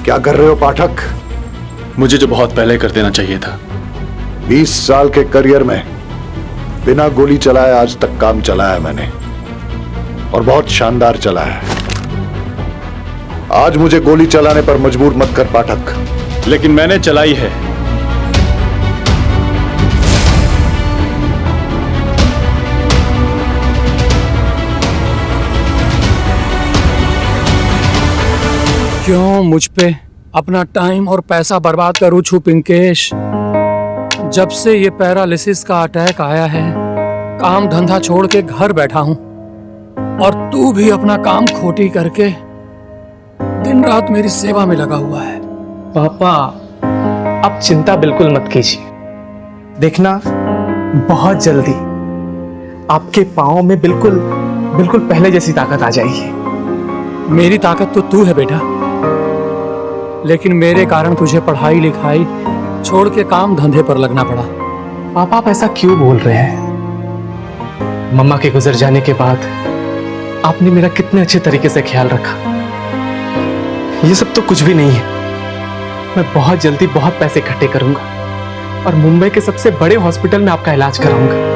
क्या कर रहे हो पाठक? मुझे जो बहुत पहले कर देना चाहिए था। 20 साल के करियर में बिना गोली चलाए आज तक काम चलाया मैंने, और बहुत शानदार चला है। आज मुझे गोली चलाने पर मजबूर मत कर पाठक। लेकिन मैंने चलाई है। क्यों मुझ पे अपना टाइम और पैसा बर्बाद करूं छू पिंकेश? जब से ये पैरालिसिस का अटैक आया है, काम धंधा छोड़ के घर बैठा हूं, और तू भी अपना काम खोटी करके दिन रात मेरी सेवा में लगा हुआ है। पापा, आप चिंता बिल्कुल मत कीजिए। देखना, बहुत जल्दी आपके पाँव में बिल्कुल बिल्कुल पहले जैसी ताकत आ जाएगी। मेरी ताकत तो तू है बेटा, लेकिन मेरे कारण तुझे पढ़ाई लिखाई छोड़ के काम धंधे पर लगना पड़ा। पापा, आप ऐसा क्यों बोल रहे हैं? मम्मा के गुजर जाने के बाद आपने मेरा कितने अच्छे तरीके से ख्याल रखा। ये सब तो कुछ भी नहीं है। मैं बहुत जल्दी बहुत पैसे इकट्ठे करूंगा और मुंबई के सबसे बड़े हॉस्पिटल में आपका इलाज कराऊंगा।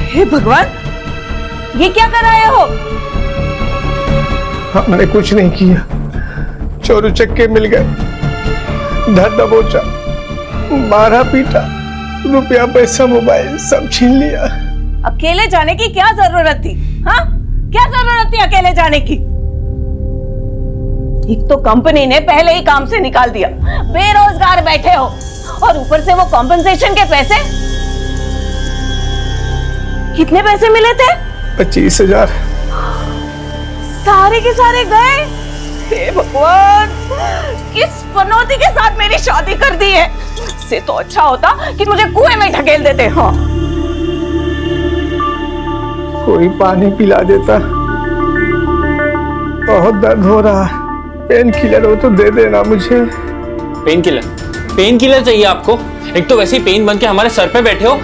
हे भगवान, ये क्या कर रहे हो? हमने कुछ नहीं किया। चोर उचक्के मिल गए, धर दबोचा, मारा पीटा, रुपया पैसा मोबाइल सब छीन लिया। अकेले जाने की क्या जरूरत थी? हाँ, क्या जरूरत थी अकेले जाने की? एक तो कंपनी ने पहले ही काम से निकाल दिया, बेरोजगार बैठे हो, और ऊपर से वो कॉम्पेंसेशन के पैसे। कितने पैसे मिले थे? 25,000। सारे के सारे गए। हे भगवान, किस पनौती के साथ मेरी शादी कर दी है। इससे तो अच्छा होता कि मुझे कुएं में ढकेल देते। हाँ, कोई पानी पिला देता। बहुत दर्द हो रहा है। पेन किलर हो तो दे देना मुझे। Pain killer? पेन किलर चाहिए आपको? एक तो वैसे ही पेन बन के हमारे सर पे बैठे हो।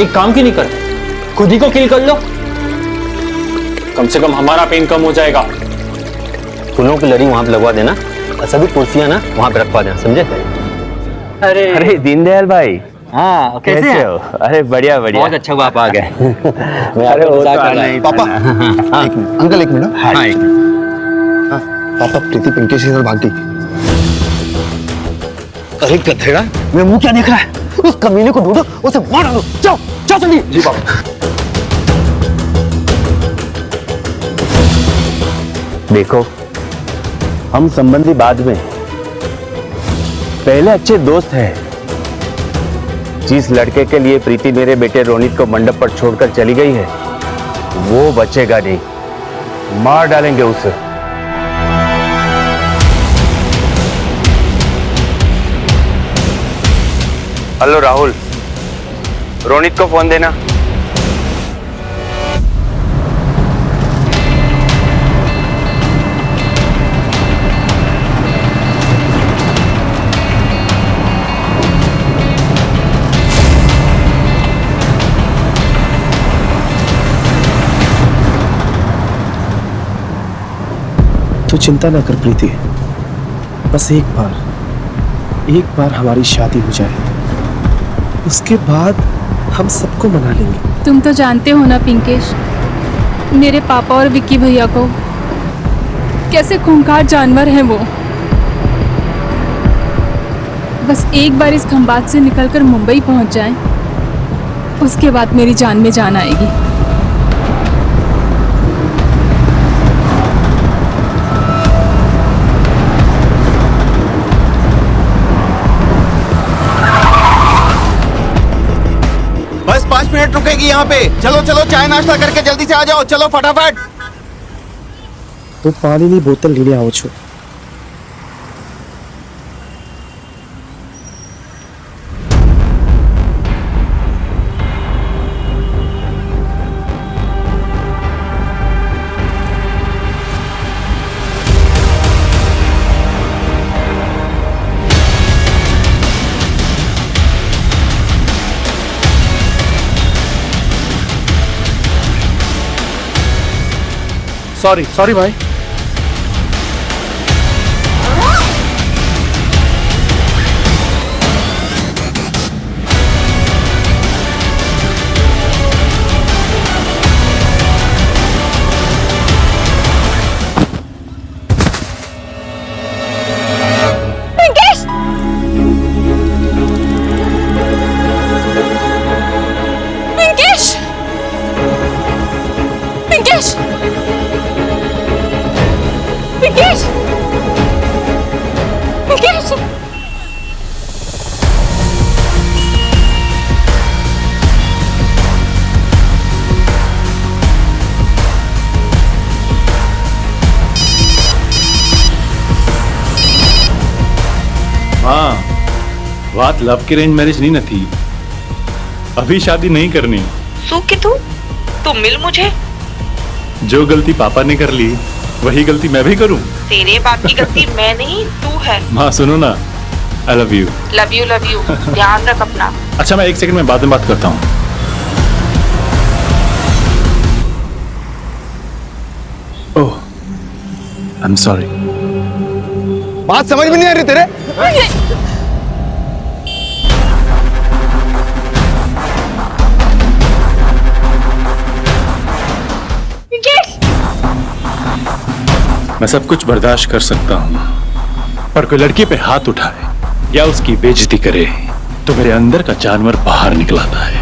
एक काम क्यों नहीं करते, खुद ही को किल कर लो। कम से कम हमारा पेन कम हो जाएगा। फूलों की लड़ी वहां पे लगवा देना और सभी कुर्सियां ना वहां पे रखवा देना, समझे? अरे दीनदयाल भाई, हाँ, कैसे हो? अरे बढ़िया बढ़िया, बहुत अच्छा हुआ आप आ गए। अरे वो तो आना ही था पापा, ना। अंकल एक मिनट। हाँ, हाँ, पापा, प्रीति पिंकेश के साथ भाग गई। अरे गधेड़ा, मेरा मुंह क्या देख रहा है? उस कमीने को ढूंढो, उसे मार डालो। जाओ जाओ जल्दी। जी पापा। देखो, हम संबंधी बाद में, पहले अच्छे दोस्त हैं। जिस लड़के के लिए प्रीति मेरे बेटे रोनित को मंडप पर छोड़कर चली गई है, वो बचेगा नहीं, मार डालेंगे उसे। हेलो राहुल, रोनित को फोन देना। तो चिंता ना कर प्रीति, बस एक बार हमारी शादी हो जाए, उसके बाद हम सबको मना लेंगे। तुम तो जानते हो ना पिंकेश, मेरे पापा और विक्की भैया को कैसे खूंखार जानवर हैं वो। बस एक बार इस खंबात से निकलकर मुंबई पहुंच जाएं, उसके बाद मेरी जान में जान आएगी। बस 5 मिनट रुकेगी यहाँ पे। चलो चलो, चाय नाश्ता करके जल्दी से आ जाओ। चलो फटाफट। तो पानी ની બોતલ લઈને આવો છો। सॉरी सॉरी भाई। पिंकेश! पिंकेश! पिंकेश! पिंकेश! पिंकेश! हाँ, बात लव की अरेंज मैरिज नहीं न थी। अभी शादी नहीं करनी। सूखी तू मिल मुझे। जो गलती पापा ने कर ली वही गलती मैं भी करूं। तेरे बाप की गलती मैं नहीं, तू है। माँ सुनो ना, I love you. Love you ध्यान रख अपना। अच्छा मैं 1 सेकंड में बाद में बात करता हूँ। ओह, आई एम सॉरी। बात समझ में नहीं आ रही तेरे। मैं सब कुछ बर्दाश्त कर सकता हूँ, पर कोई लड़की पे हाथ उठाए या उसकी बेइज्जती करे तो मेरे अंदर का जानवर बाहर निकल आता है।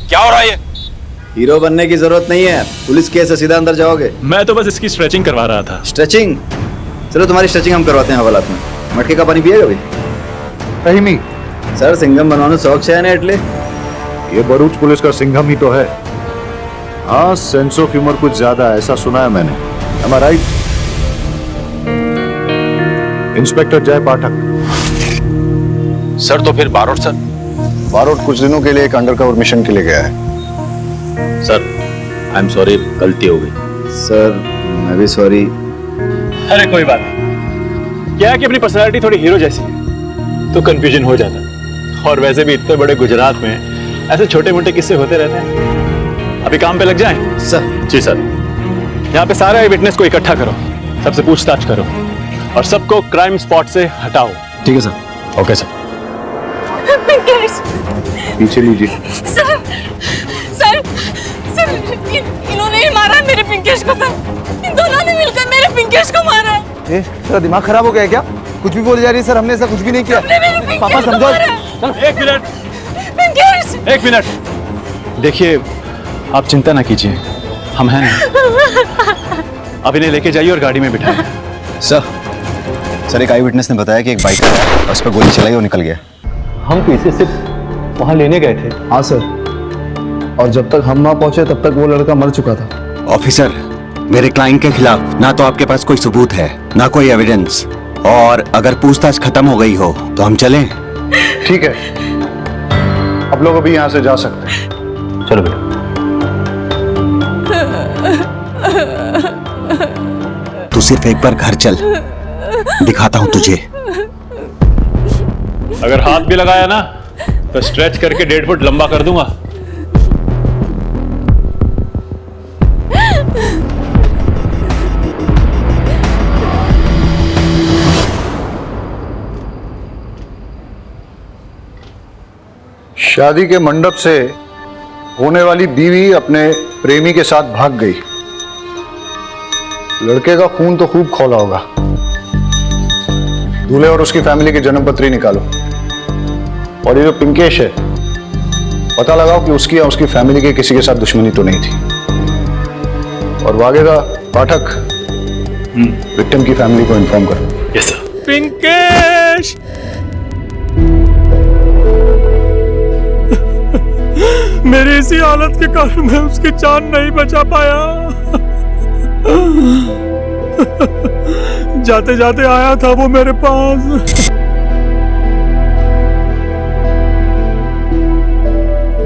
क्या हो रहा है? हीरो बनने की जरूरत नहीं है, पुलिस केस से सीधा अंदर जाओगे। मैं तो बस इसकी स्ट्रेचिंग करवा रहा था। स्ट्रेचिंग? चलो तुम्हारी स्ट्रेचिंग हम करवाते हैं हवालात में। मटके का पानी पिएगा भाई? रहीमी, सर सिंघम बनवाने शौक से है ना एटले? ये भरूच पुलिस का सिंघम ही तो है। हाँ, सेंस ऑफ ह्यूमर कुछ ज्यादा है, ऐसा सुना है मैंने। Am I right? Inspector Jay Pathak. Sir तो फिर बारोट सर? बारोट कुछ दिनों के लिए एक अंडरकवर मिशन के लिए गया है। सर आई एम सॉरी, गलती हो गई। सर मैं भी सॉरी। अरे कोई बात नहीं, क्या है कि अपनी पर्सनालिटी थोड़ी हीरो जैसी है तो कंफ्यूजन हो जाता। और वैसे भी इतने बड़े गुजरात में ऐसे छोटे मोटे किस्से होते रहते हैं। अभी काम पे लग जाएं? सर। जी सर। यहाँ पे सारे विटनेस को इकट्ठा करो, सबसे पूछताछ करो और सबको क्राइम स्पॉट से हटाओ। ठीक है सर। Okay sir. पिंकेश! पीछे लीजिए। सर इन्होंने ही मारा है मेरे पिंकेश को। सर इन दोनों ने मिलकर मेरे पिंकेश को मारा है। तेरा दिमाग खराब हो गया है क्या? कुछ भी बोल जा रही है। सर हमने ऐसा कुछ भी नहीं किया। पापा समझो। चलो 1 मिनट। पिंकेश! 1 मिनट। देखिए आप चिंता ना कीजिए, हम हैं। अब इन्हें लेके जाइए और गाड़ी में बिठाएं। सर एक आई विटनेस ने बताया कि एक बाइक आया और उस पर गोली चलाई और निकल गया। हम पीछे सिर्फ वहां लेने गए थे। हाँ सर, और जब तक हम वहां पहुंचे तब तक वो लड़का मर चुका था। ऑफिसर, मेरे क्लाइंट के खिलाफ ना तो आपके पास कोई सबूत है ना कोई एविडेंस, और अगर पूछताछ खत्म हो गई हो तो हम चलें? ठीक है, अब लोग अभी यहाँ से जा सकते हैं। चलो बेटा। तू सिर्फ एक बार घर चल, दिखाता हूं तुझे। अगर हाथ भी लगाया ना तो स्ट्रेच करके 1.5 फुट लंबा कर दूंगा। शादी के मंडप से होने वाली बीवी अपने प्रेमी के साथ भाग गई। लड़के का खून तो खूब खौला होगा। दूल्हे और उसकी फैमिली की जन्मपत्री निकालो, और ये जो पिंकेश है पता लगाओ कि उसकी या उसकी फैमिली के किसी के साथ दुश्मनी तो नहीं थी। और वागेगा पाठक, विक्टिम की फैमिली को इन्फॉर्म करो। Yes sir. पिंकेश! मेरी इसी हालत के कारण मैं उसकी जान नहीं बचा पाया। जाते जाते आया था वो मेरे पास।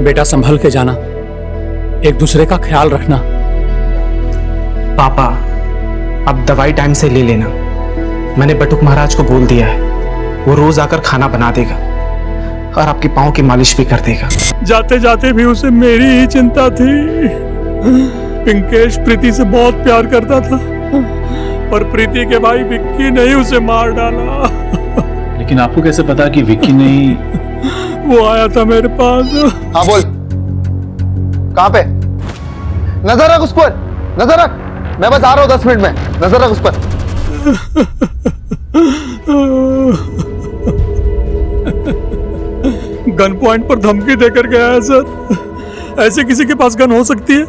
बेटा संभल के जाना, एक दूसरे का ख्याल रखना। पापा अब दवाई टाइम से ले लेना। मैंने बटुक महाराज को बोल दिया है, वो रोज आकर खाना बना देगा। और आपके पाँव की मालिश भी कर देगा। जाते जाते भी उसे मेरी ही चिंता थी। पिंकेश प्रीति से बहुत प्यार करता था, पर प्रीति के भाई विक्की ने ही उसे मार डाला। लेकिन आपको कैसे पता कि विक्की नहीं? वो आया था मेरे पास। हाँ बोल, कहाँ पे? नजर रख उस पर, नजर रख। मैं बस आ रहा हूँ 10 मिनट में, नजर रख उस पर। गन पॉइंट पर धमकी देकर गया है सर। ऐसे किसी के पास गन हो सकती है?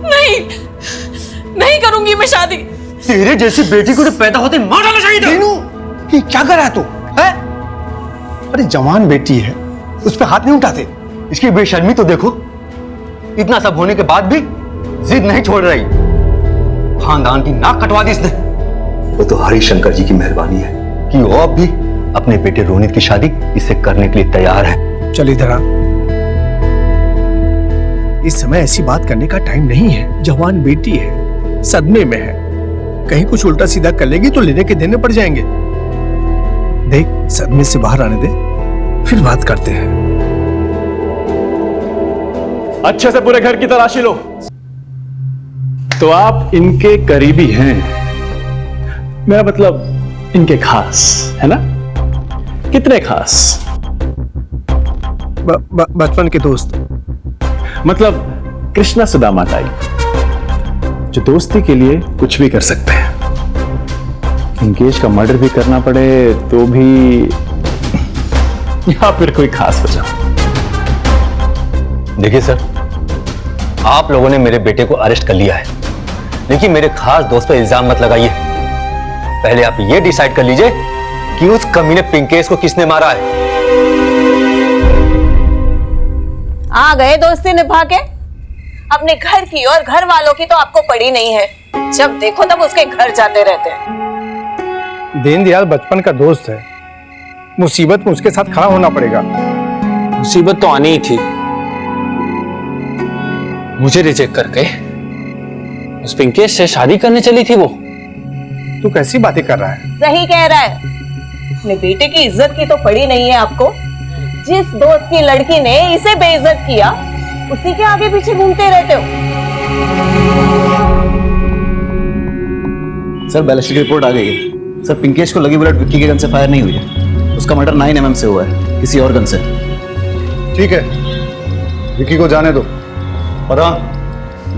नहीं, नहीं करूंगी मैं शादी। तेरे जैसी बेटी को पैदा होते मार डालना चाहिए था। ये क्या कर रहा है तू? है? अरे जवान बेटी है, उस पर हाथ नहीं उठाते। इसकी बेशर्मी तो देखो, इतना सब होने के बाद भी जिद नहीं छोड़ रही। खानदान की नाक कटवा दी इसने। वो तो हरिशंकर जी की मेहरबानी है कि वो अब भी अपने बेटे रोनित की शादी इससे करने के लिए तैयार है। चल इधर आ। इस समय ऐसी बात करने का टाइम नहीं है। जवान बेटी है, सदमे में है, कहीं कुछ उल्टा सीधा कर लेगी तो लेने के देने पड़ जाएंगे। देख, सदमे से बाहर आने दे, फिर बात करते हैं। अच्छे से पूरे घर की तलाशी लो। तो आप इनके करीबी हैं, मेरा मतलब इनके खास है ना? कितने खास? बचपन के दोस्त। मतलब कृष्णा सुदामा टाइप, जो दोस्ती के लिए कुछ भी कर सकते हैं। पिंकेश का मर्डर भी करना पड़े तो भी, या फिर कोई खास वजह। देखिए सर, आप लोगों ने मेरे बेटे को अरेस्ट कर लिया है, लेकिन मेरे खास दोस्त पर इल्जाम मत लगाइए। पहले आप ये डिसाइड कर लीजिए कि उस कमीने पिंकेश को किसने मारा है। आ गए दोस्ती निभा के। अपने घर की और घर वालों की तो आपको पड़ी नहीं है। जब देखो तब उसके घर जाते रहते हैं। दीनदयाल बचपन का दोस्त है, मुसीबत में उसके साथ खड़ा होना पड़ेगा। मुसीबत तो आनी ही थी। मुझे रिजेक्ट करके उस पिंकेश से शादी करने चली थी वो। तू कैसी बातें कर रहा है? सही कह रहा है। अपने बेटे की इज्जत की तो पड़ी नहीं है आपको। जिस दोस्त की लड़की ने इसे बेइज्जत किया, उसी के आगे पीछे घूमते रहते हो। सर, बैलिस्टिक रिपोर्ट आ गई है। सर, पिंकेश को लगी बुलेट विक्की के गन से फायर नहीं हुई है। उसका मर्डर 9 mm से हुआ है, किसी और गन से। ठीक है, विक्की को जाने दो, पर हाँ,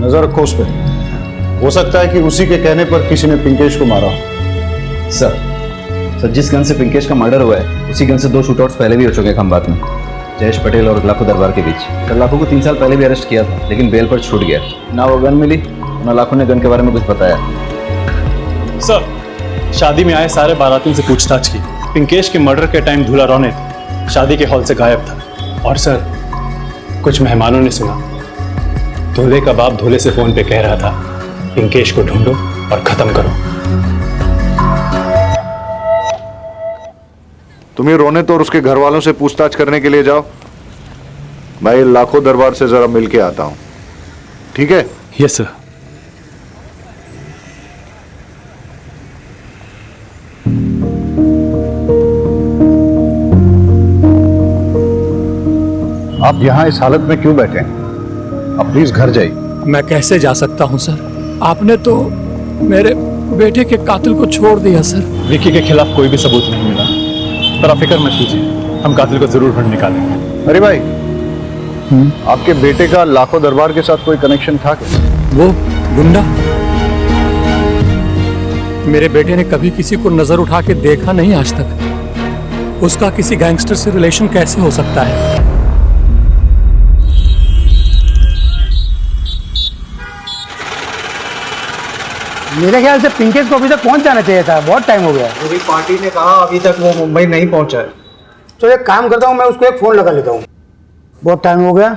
नजर रखो उस पर। हो सकता है कि उसी के कहने पर किसी ने पिंकेश को मारा। सर, जिस गन से पिंकेश का मर्डर हुआ है, उसी गन से 2 शूटआउट्स पहले भी हो चुके हैं खंबात में, जयेश पटेल और लाखो दरबार के बीच। सर, लाखो को 3 साल पहले भी अरेस्ट किया था, लेकिन बेल पर छूट गया। ना वो गन मिली, ना लाखो ने गन के बारे में कुछ बताया। सर, शादी में आए सारे बारातियों से पूछताछ की। पिंकेश के मर्डर के टाइम दूल्हा रोनित शादी के हॉल से गायब था। और सर, कुछ मेहमानों ने सुना दूल्हे का बाप दूल्हे से फोन पे कह रहा था, पिंकेश को ढूंढो और खत्म करो। तुम्हें रोनित और उसके घर वालों से पूछताछ करने के लिए जाओ। मैं लाखों दरबार से जरा मिल के आता हूं, ठीक है? Yes sir. आप यहां इस हालत में क्यों बैठे हैं? आप प्लीज घर जाइए। मैं कैसे जा सकता हूं सर? आपने तो मेरे बेटे के कातिल को छोड़ दिया सर। विक्की के खिलाफ कोई भी सबूत नहीं मिला, पर आप फिक्र मत कीजिए, हम कातिल को जरूर ढूंढ निकालेंगे। अरे भाई, आपके बेटे का लाखों दरबार के साथ कोई कनेक्शन था क्या? वो गुंडा? मेरे बेटे ने कभी किसी को नजर उठा के देखा नहीं आज तक। उसका किसी गैंगस्टर से रिलेशन कैसे हो सकता है? मेरे ख्याल से पिंकेश को अभी तक पहुंच जाना चाहिए था, बहुत टाइम हो गया। पूरी पार्टी ने कहा अभी तक वो मुंबई नहीं पहुंचा है। तो एक काम करता हूँ, मैं उसको एक फोन लगा लेता हूँ। बहुत टाइम हो गया।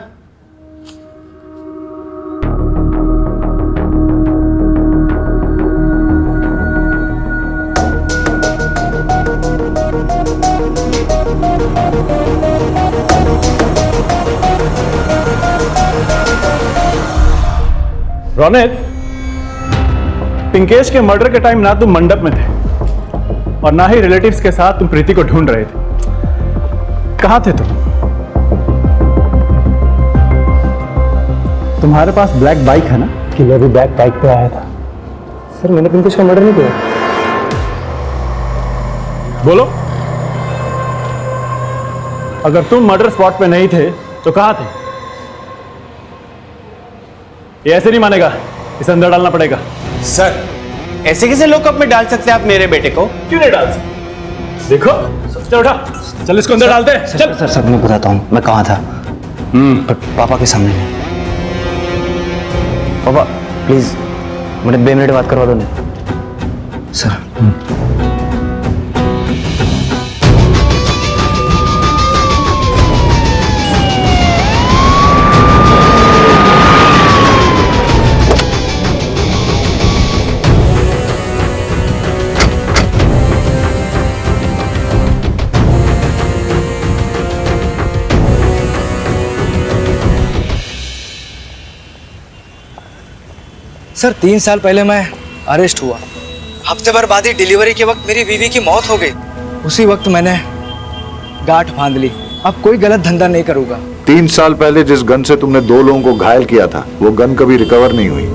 रोनित, पिंकेश के मर्डर के टाइम ना तुम मंडप में थे और ना ही रिलेटिव्स के साथ तुम प्रीति को ढूंढ रहे थे। कहाँ थे तुम? तुम्हारे पास ब्लैक बाइक है ना? किलर भी बैक बाइक पे आया था। सर मैंने पिंकेश का मर्डर नहीं किया। बोलो, अगर तुम मर्डर स्पॉट पे नहीं थे तो कहाँ थे? ये ऐसे नहीं मानेगा, इसे अंदर डालना पड़ेगा। सर ऐसे कैसे लॉकअप में डाल सकते हैं आप मेरे बेटे को? क्यों नहीं डाल सकते? देखो, चल उठा, चल इसको अंदर डालते हैं। चल। सर मैं बताता हूँ मैं कहाँ था। पर पापा के सामने नहीं। पापा प्लीज मुझे 2 मिनट बात करवा दो ना सर। सर 3 साल पहले मैं अरेस्ट हुआ। हफ्ते भर बाद ही डिलीवरी के वक्त मेरी बीवी की मौत हो गई। उसी वक्त मैंने गांठ बांध ली, अब कोई गलत धंधा नहीं करूंगा। 3 साल पहले जिस गन से तुमने 2 लोगों को घायल किया था वो गन कभी रिकवर नहीं हुई,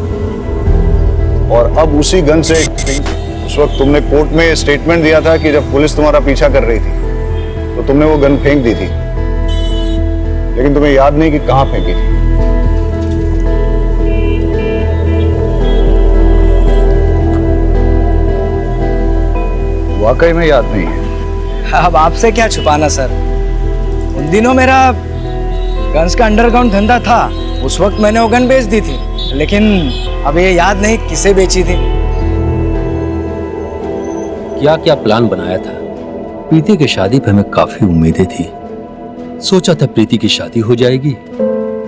और अब उसी गन से उस वक्त तुमने कोर्ट में स्टेटमेंट दिया था कि जब पुलिस तुम्हारा पीछा कर रही थी तो तुमने वो गन फेंक दी थी, लेकिन तुम्हें याद नहीं कि कहां फेंकी थी। वाकई में याद नहीं है? अब आपसे क्या छुपाना सर, उन दिनों मेरा गन्स का अंडरग्राउंड धंधा था। उस वक्त मैंने वो गन बेच दी थी, लेकिन अब ये याद नहीं किसे बेची थी। क्या क्या प्लान बनाया था। प्रीति की शादी पे हमें काफी उम्मीदें थी। सोचा था प्रीति की शादी हो जाएगी,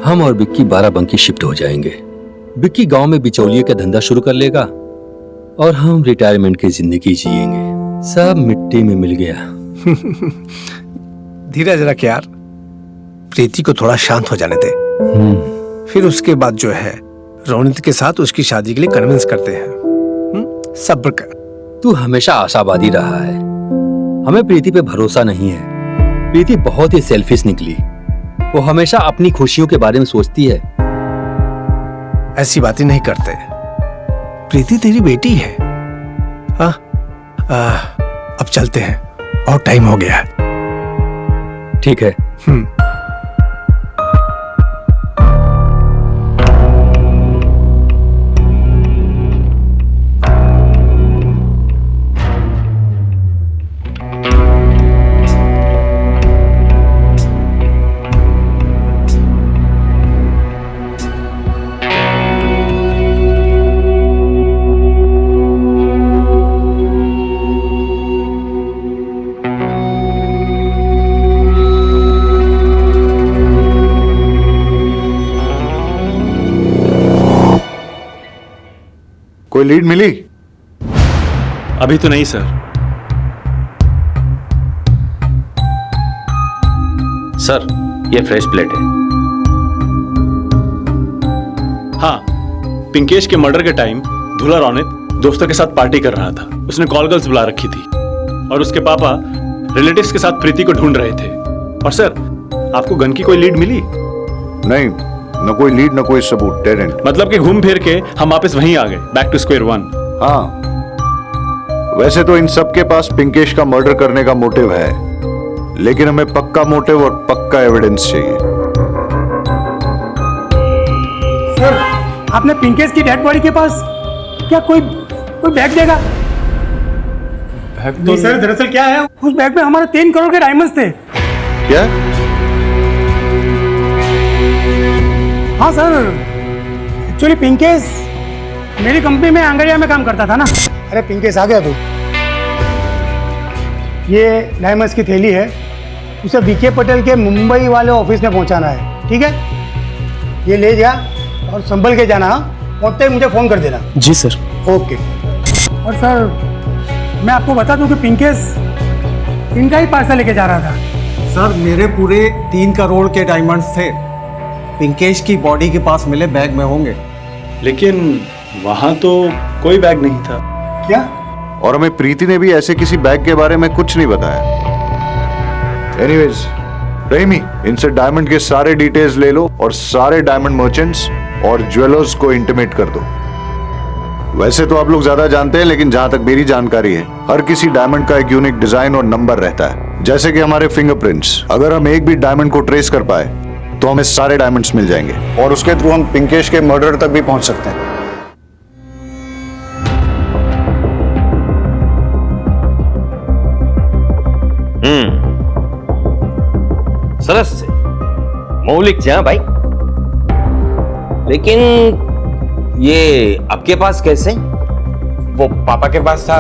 हम और बिक्की बाराबंकी शिफ्ट हो जाएंगे। बिक्की गांव में बिचौलिए का धंधा शुरू कर लेगा और हम रिटायरमेंट की जिंदगी जिएंगे। सब मिट्टी में मिल गया। धीरज रख यार, प्रीति को थोड़ा शांत हो जाने दे। फिर उसके बाद जो है रोनित के साथ उसकी शादी के लिए कन्विंस करते हैं। सब्र कर। तू हमेशा आशावादी रहा है, हमें प्रीति पे भरोसा नहीं है। प्रीति बहुत ही सेल्फिश निकली, वो हमेशा अपनी खुशियों के बारे में सोचती है। ऐसी बातें नहीं करते, प्रीति तेरी बेटी है। अब चलते हैं, और टाइम हो गया है। ठीक है। कोई लीड मिली? अभी तो नहीं सर। सर ये फ्रेश प्लेट है। हाँ, पिंकेश के मर्डर के टाइम धुला रोनित दोस्तों के साथ पार्टी कर रहा था। उसने कॉल गर्ल्स बुला रखी थी और उसके पापा रिलेटिव्स के साथ प्रीति को ढूंढ रहे थे। और सर, आपको गन की कोई लीड मिली? नहीं, न कोई लीड न कोई सबूत, डेड एंड। मतलब कि घूम फिर के हम वापस वहीं आ गए, बैक टू स्क्वायर वन। हाँ, वैसे तो इन सब के पास पिंकेश का मर्डर करने का मोटिव है, लेकिन हमें पक्का मोटिव और पक्का एविडेंस चाहिए। सर, आपने पिंकेश की डेड बॉडी के पास क्या कोई बैग देगा? बैग नहीं सर, दरअसल क्या है, उस बैग में हमारे 3 करोड़ के डायमंड्स थे। क्या? हाँ सर, एक्चुअली पिंकेश मेरी कंपनी में आंगड़िया में काम करता था ना। अरे पिंकेश आ गया तू। ये डायमंड्स की थैली है, उसे बीके पटेल के मुंबई वाले ऑफिस में पहुंचाना है, ठीक है? ये ले जा और संभल के जाना। पहुंचते ही मुझे फोन कर देना। जी सर। ओके। और सर, मैं आपको बता दूं कि पिंकेश इनका ही पार्सल लेके जा रहा था। सर, मेरे पूरे 3 करोड़ के डायमंड्स थे, पिंकेश की बॉडी के पास मिले बैग में होंगे। लेकिन वहां तो कोई बैग नहीं था। क्या? और हमें प्रीति ने भी ऐसे किसी बैग के बारे में कुछ नहीं बताया। एनीवेज, रहीमी, इनसे डायमंड के सारे डिटेल्स ले लो और सारे डायमंड मर्चेंट्स और ज्वेलर्स को इंटीमेट कर दो। वैसे तो आप लोग ज्यादा जानते हैं, लेकिन जहां तक मेरी जानकारी है, हर किसी डायमंड का एक यूनिक डिजाइन और नंबर रहता है, जैसे कि हमारे फिंगरप्रिंट्स। अगर हम एक भी डायमंड को ट्रेस कर पाए तो हमें सारे डायमंड्स मिल जाएंगे और उसके थ्रू हम पिंकेश के मर्डर तक भी पहुंच सकते हैं। सरस से मौलिक से, हाँ भाई। लेकिन ये आपके पास कैसे? वो पापा के पास था,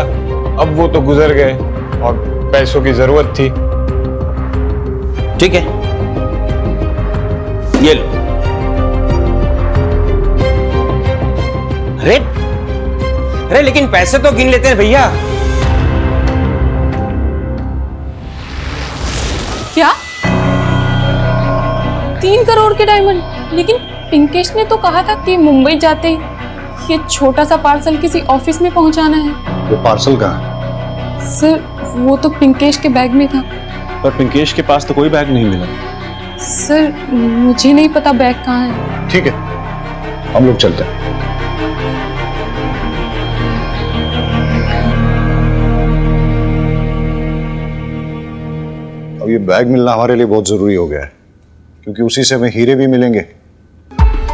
अब वो तो गुजर गए और पैसों की जरूरत थी। ठीक है, ये लो। अरे अरे लेकिन पैसे तो गिन लेते हैं भैया। क्या 3 करोड़ के डायमंड? लेकिन पिंकेश ने तो कहा था कि मुंबई जाते ही ये छोटा सा पार्सल किसी ऑफिस में पहुंचाना है। वो पार्सल कहाँ है? सर वो तो पिंकेश के बैग में था। पर पिंकेश के पास तो कोई बैग नहीं मिला। सर मुझे नहीं पता बैग कहाँ है। ठीक है, हम लोग चलते हैं। अब ये बैग मिलना हमारे लिए बहुत जरूरी हो गया है, क्योंकि उसी से हमें हीरे भी मिलेंगे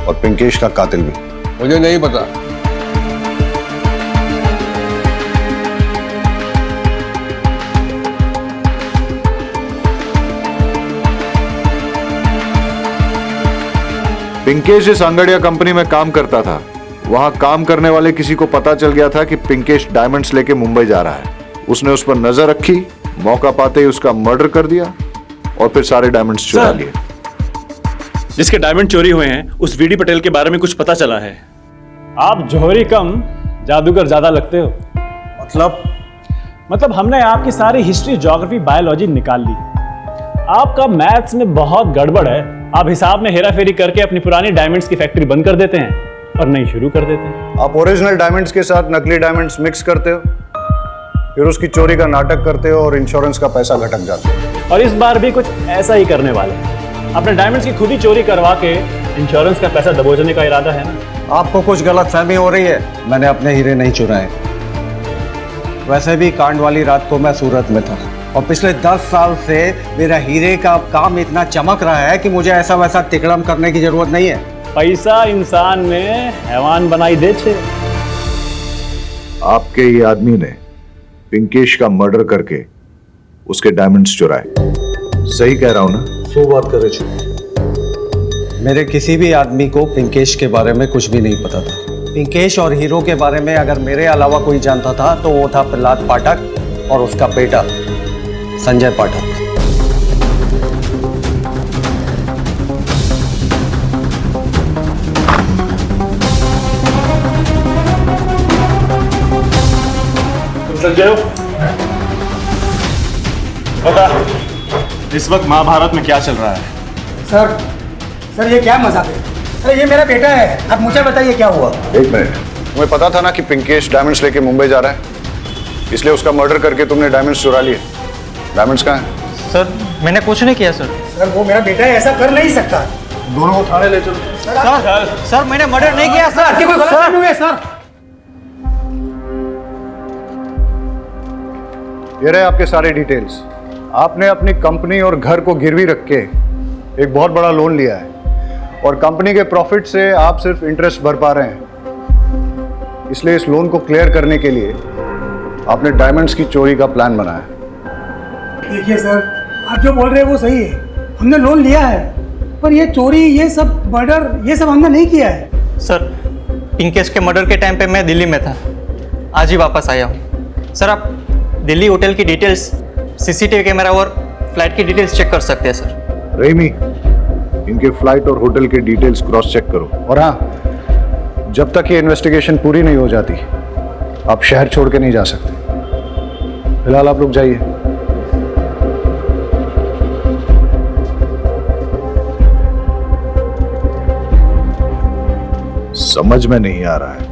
और पिंकेश का कातिल भी। मुझे नहीं पता। पिंकेश जिस अंगड़िया कंपनी में काम करता था, वहां काम करने वाले किसी को पता चल गया था कि पिंकेश डायमंड्स लेके मुंबई जा रहा है। उसने उस पर नजर रखी, मौका पाते ही उसका मर्डर कर दिया और फिर सारे डायमंड्स चुरा लिए। जिसके डायमंड चोरी हुए हैं उस वीडी पटेल के बारे में कुछ पता चला है। आप जौहरी कम जादूगर ज्यादा लगते हो। मतलब हमने आपकी सारी हिस्ट्री, ज्योग्राफी, बायोलॉजी निकाल ली। आपका मैथ्स में बहुत गड़बड़ है। आप हिसाब में हेरा फेरी करके अपनी पुरानी डायमंड्स की फैक्ट्री बंद कर देते हैं और नई शुरू कर देते हैं। आप ओरिजिनल डायमंड्स के साथ नकली डायमंड्स मिक्स करते हो, फिर उसकी चोरी का नाटक करते हो और इंश्योरेंस का पैसा घटक जाता है। और इस बार भी कुछ ऐसा ही करने वाले हैं। अपने डायमंड्स की खुद ही चोरी करवा के इंश्योरेंस का पैसा दबोचने का इरादा है ना? आपको कुछ गलतफहमी हो रही है। मैंने अपने हीरे नहीं चुराए। वैसे भी कांड वाली रात को मैं सूरत में था और पिछले 10 साल से मेरा हीरे का काम इतना चमक रहा है कि मुझे ऐसा वैसा तिकड़म करने की जरूरत नहीं है। पैसा इंसान में हैवान बनाई दे छे। आपके ये आदमी ने पिंकेश का मर्डर करके उसके डायमंड्स चुराए। सही कह रहा हूं ना? सो बात कर रहे थे। मेरे किसी भी आदमी को पिंकेश के बारे में कुछ भी नहीं पता था। पिंकेश और हीरो के बारे में अगर मेरे अलावा कोई जानता था तो वो था प्रहलाद पाठक और उसका बेटा संजय पाठक। संजय, बता इस वक्त महाभारत में क्या चल रहा है? सर ये क्या मजाक है? अरे ये मेरा बेटा है, आप मुझे बताइए क्या हुआ। एक मिनट, तुम्हें पता था ना कि पिंकेश डायमंड्स लेके मुंबई जा रहा है, इसलिए उसका मर्डर करके तुमने डायमंड्स चुरा लिए। डायमंड्स कहाँ हैं? सर मैंने कुछ नहीं किया सर। सर वो मेरा बेटा है, ऐसा कर नहीं सकता। दोनों को थाने ले चलो। सर मैंने मर्डर नहीं किया सर। कोई गलत नहीं हुई है सर। ये रहे आपके सारे डिटेल्स। आपने अपनी कंपनी और घर को गिरवी रख के एक बहुत बड़ा लोन लिया है और कंपनी के प्रॉफिट से आप सिर्फ इंटरेस्ट भर पा रहे हैं। इसलिए इस लोन को क्लियर करने के लिए आपने डायमंड्स की चोरी का प्लान बनाया। देखिए सर, आप जो बोल रहे हैं वो सही है। हमने लोन लिया है, पर ये चोरी, ये सब मर्डर, ये सब हमने नहीं किया है। सर पिंकेश के मर्डर के टाइम पे मैं दिल्ली में था, आज ही वापस आया हूँ। सर आप दिल्ली होटल की डिटेल्स, सीसीटीवी कैमरा और फ्लाइट की डिटेल्स चेक कर सकते हैं सर। रहीमी, इनके फ्लाइट और होटल के डिटेल्स क्रॉस चेक करो। और हाँ, जब तक ये इन्वेस्टिगेशन पूरी नहीं हो जाती आप शहर छोड़ के नहीं जा सकते। फिलहाल आप लोग जाइए। समझ में नहीं आ रहा है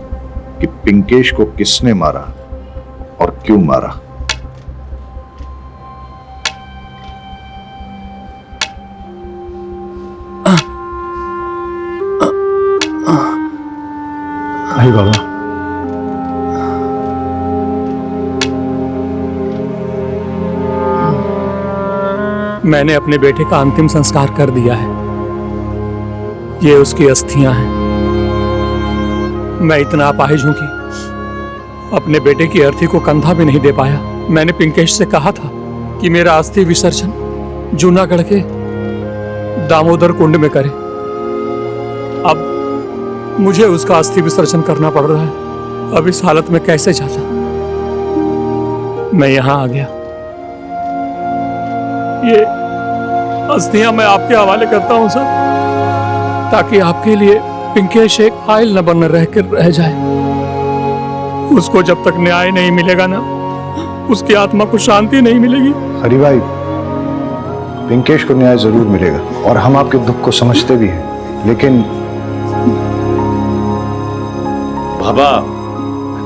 कि पिंकेश को किसने मारा और क्यों मारा। आई बाबा। मैंने अपने बेटे का अंतिम संस्कार कर दिया है। ये उसकी अस्थियां हैं। मैं इतना अपाहिज हूं कि अपने बेटे की अर्थी को कंधा भी नहीं दे पाया। मैंने पिंकेश से कहा था कि मेरा अस्थि विसर्जन जूनागढ़ के दामोदर कुंड में करे। अब मुझे उसका अस्थि विसर्जन करना पड़ रहा है। अब इस हालत में कैसे जाता? मैं यहां आ गया। ये अस्थियां मैं आपके हवाले करता हूं सर, ताकि आपके लिए पिंकेश एक फाइल न बन रह जाए। उसको जब तक न्याय नहीं मिलेगा ना, उसकी आत्मा को शांति नहीं मिलेगी। हरी भाई, पिंकेश को न्याय जरूर मिलेगा और हम आपके दुख को समझते भी हैं, लेकिन बाबा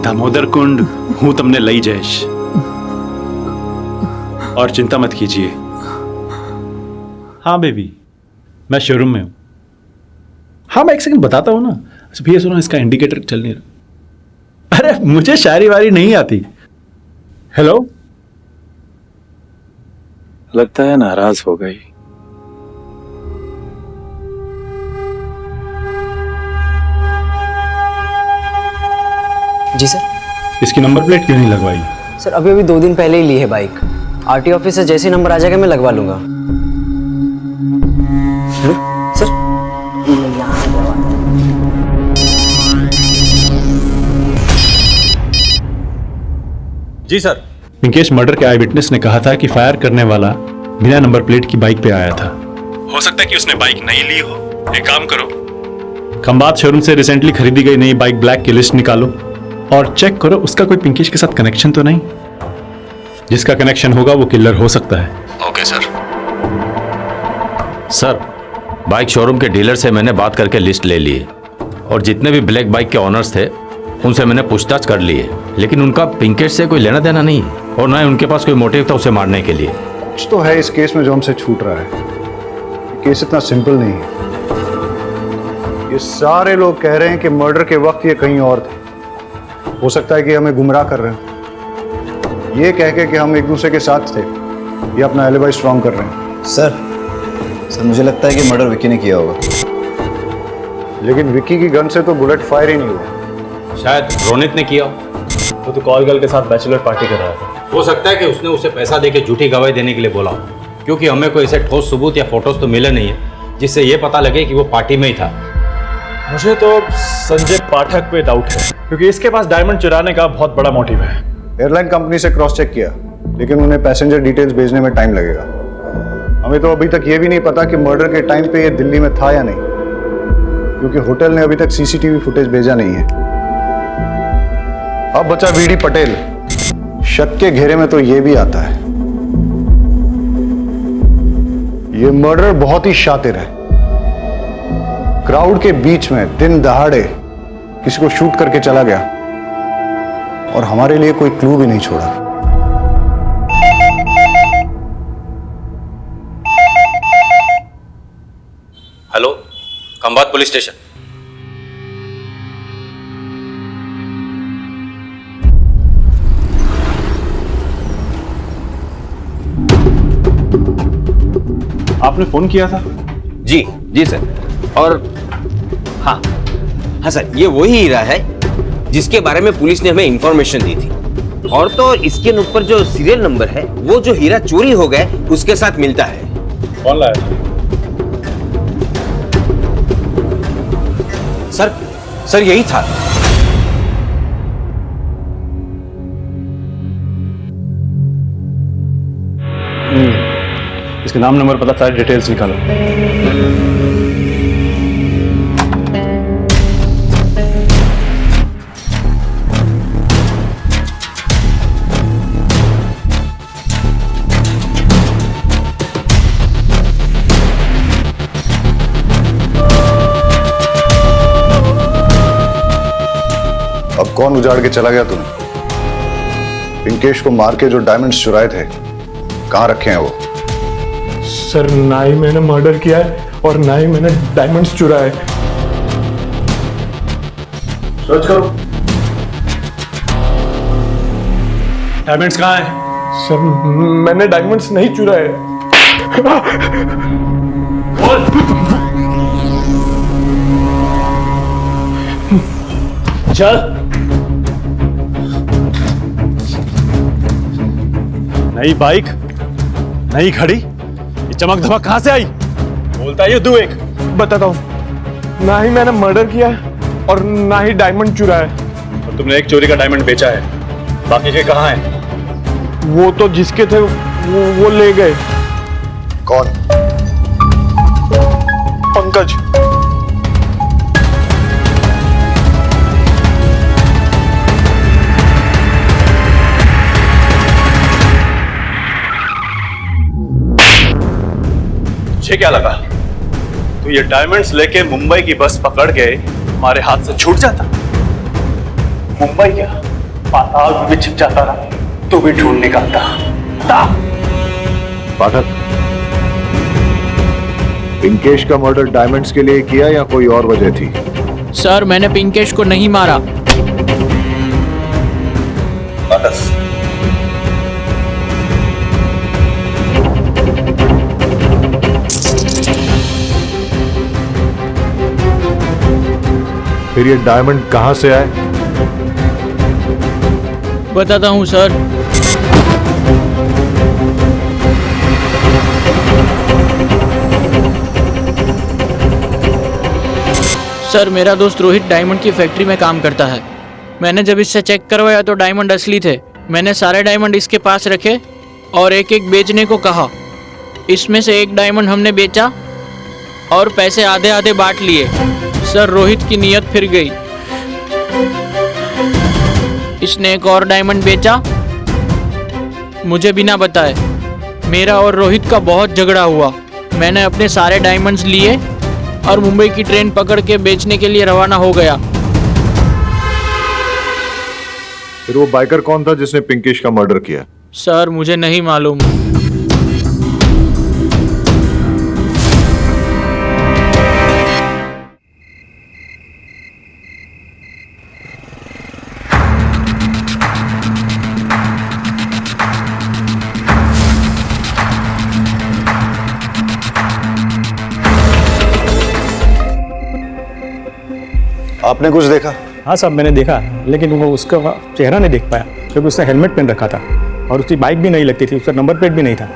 दामोदर कुंड हूं तुमने लई जयेश, और चिंता मत कीजिए। हाँ बेबी, मैं शोरूम में हूं। हाँ मैं एक सेकंड बताता हूं ना। अच्छा भैया सुनो, इसका इंडिकेटर चल नहीं रहा। अरे मुझे शायरी वारी नहीं आती। हेलो, लगता है नाराज हो गई। जी सर। इसकी नंबर प्लेट क्यों नहीं लगवाई? सर अभी अभी 2 दिन पहले ही ली है बाइक। आरटी ऑफिस से जैसे नंबर आ जाएगा मैं लगवा लूंगा। सर यहाँ से लगवा दूं। जी सर। पिंकेश मर्डर के आई विटनेस ने कहा था कि फायर करने वाला बिना नंबर प्लेट की बाइक पे आया था। हो सकता है कि उसने बाइक नहीं ली हो। एक काम करो, खंबात शोरूम से रिसेंटली खरीदी गई नई बाइक ब्लैक की लिस्ट निकालो और चेक करो उसका कोई पिंकेश के साथ कनेक्शन तो नहीं। जिसका कनेक्शन होगा वो किलर हो सकता है। Okay sir. Sir, bike showroom के डीलर से मैंने बात करके लिस्ट ले ली है और जितने भी ब्लैक बाइक के ऑनर्स थे उनसे मैंने पूछताछ कर ली है, लेकिन उनका पिंकेश से कोई लेना देना नहीं है और ना ही उनके पास कोई मोटिव था उसे मारने के लिए। कुछ तो है इस केस में जो हमसे छूट रहा है। केस इतना सिंपल नहीं है। ये सारे लोग कह रहे हैं कि मर्डर के वक्त ये कहीं और थे। हो सकता है कि हमें गुमराह कर रहे हैं। ये कह के कि हम एक दूसरे के साथ थे, ये अपना एलिबाई स्ट्रॉन्ग कर रहे हैं। सर मुझे लगता है कि मर्डर विक्की ने किया होगा। लेकिन विक्की की गन से तो बुलेट फायर ही नहीं हुआ। शायद रोनित ने किया। वो तो कॉल गर्ल के साथ बैचलर पार्टी कर रहा था। हो सकता है कि उसने उसे पैसा देके झूठी गवाही देने के लिए बोला हो, क्योंकि हमें कोई ऐसे ठोस सबूत या फोटोज तो मिले नहीं है जिससे ये पता लगे कि वो पार्टी में ही था। मुझे तो संजय पाठक पे डाउट है, क्योंकि इसके पास डायमंड चुराने का बहुत बड़ा मोटिव है। एयरलाइन कंपनी से क्रॉस चेक किया, लेकिन उन्हें पैसेंजर डिटेल्स भेजने में टाइम लगेगा। हमें तो अभी तक ये भी नहीं पता कि मर्डर के टाइम पे ये दिल्ली में था या नहीं, क्योंकि होटल ने अभी तक सीसीटीवी फुटेज भेजा नहीं है। अब बचा वीडी पटेल। शक के घेरे में तो ये भी आता है। ये मर्डर बहुत ही शातिर है। क्राउड के बीच में दिन दहाड़े किसी को शूट करके चला गया और हमारे लिए कोई क्लू भी नहीं छोड़ा। Hello, Khambhat police station. आपने फोन किया था? जी सर। और हाँ सर, ये वही हीरा है जिसके बारे में पुलिस ने हमें इंफॉर्मेशन दी थी। और तो इसके ऊपर जो सीरियल नंबर है वो जो हीरा चोरी हो गया उसके साथ मिलता है। कौन लाया था? सर यही था। इसके नाम नंबर पता, सारी डिटेल्स निकालो। अब कौन उजाड़ के चला गया तुम्हें? पिंकेश को मार के जो डायमंड्स चुराए थे कहां रखे हैं वो? सर, ना ही मैंने मर्डर किया है और ना ही मैंने डायमंड्स चुराए। सर्च करो। डायमंड्स कहाँ है? सर मैंने डायमंड्स नहीं चुराए। चल। नई बाइक, नई घड़ी, ये चमक धमक कहां से आई? बोलता है ये तू एक। बताता हूँ, ना ही मैंने मर्डर किया है और ना ही डायमंड चुराया है। और तुमने एक चोरी का डायमंड बेचा है, बाकी के कहाँ हैं? वो तो जिसके थे वो ले गए। कौन? पंकज। तुझे क्या लगा तू ये डायमंड्स लेके मुंबई की बस पकड़ के हमारे हाथ से छूट जाता? मुंबई क्या, पाताल में भी छिप जाता रहा, तू भी ढूंढ निकलता। पाठक, पिंकेश का मर्डर डायमंड्स के लिए किया या कोई और वजह थी? सर मैंने पिंकेश को नहीं मारा। बस। फिर ये डायमंड कहां से आए? बताता हूँ सर। सर मेरा दोस्त रोहित डायमंड की फैक्ट्री में काम करता है। मैंने जब इससे चेक करवाया तो डायमंड असली थे। मैंने सारे डायमंड इसके पास रखे और एक एक बेचने को कहा। इसमें से एक डायमंड हमने बेचा और पैसे आधे आधे बांट लिए। सर रोहित की नीयत फिर गई, इसने एक और डायमंड बेचा मुझे बिना बताए। मेरा और रोहित का बहुत झगड़ा हुआ। मैंने अपने सारे डायमंड्स लिए और मुंबई की ट्रेन पकड़ के बेचने के लिए रवाना हो गया। फिर वो बाइकर कौन था जिसने पिंकेश का मर्डर किया? सर मुझे नहीं मालूम। आपने कुछ देखा? हाँ साहब मैंने देखा, लेकिन वो उसका चेहरा नहीं देख पाया क्योंकि उसने हेलमेट पहन रखा था और उसकी बाइक भी नहीं लगती थी, उसका नंबर प्लेट भी नहीं था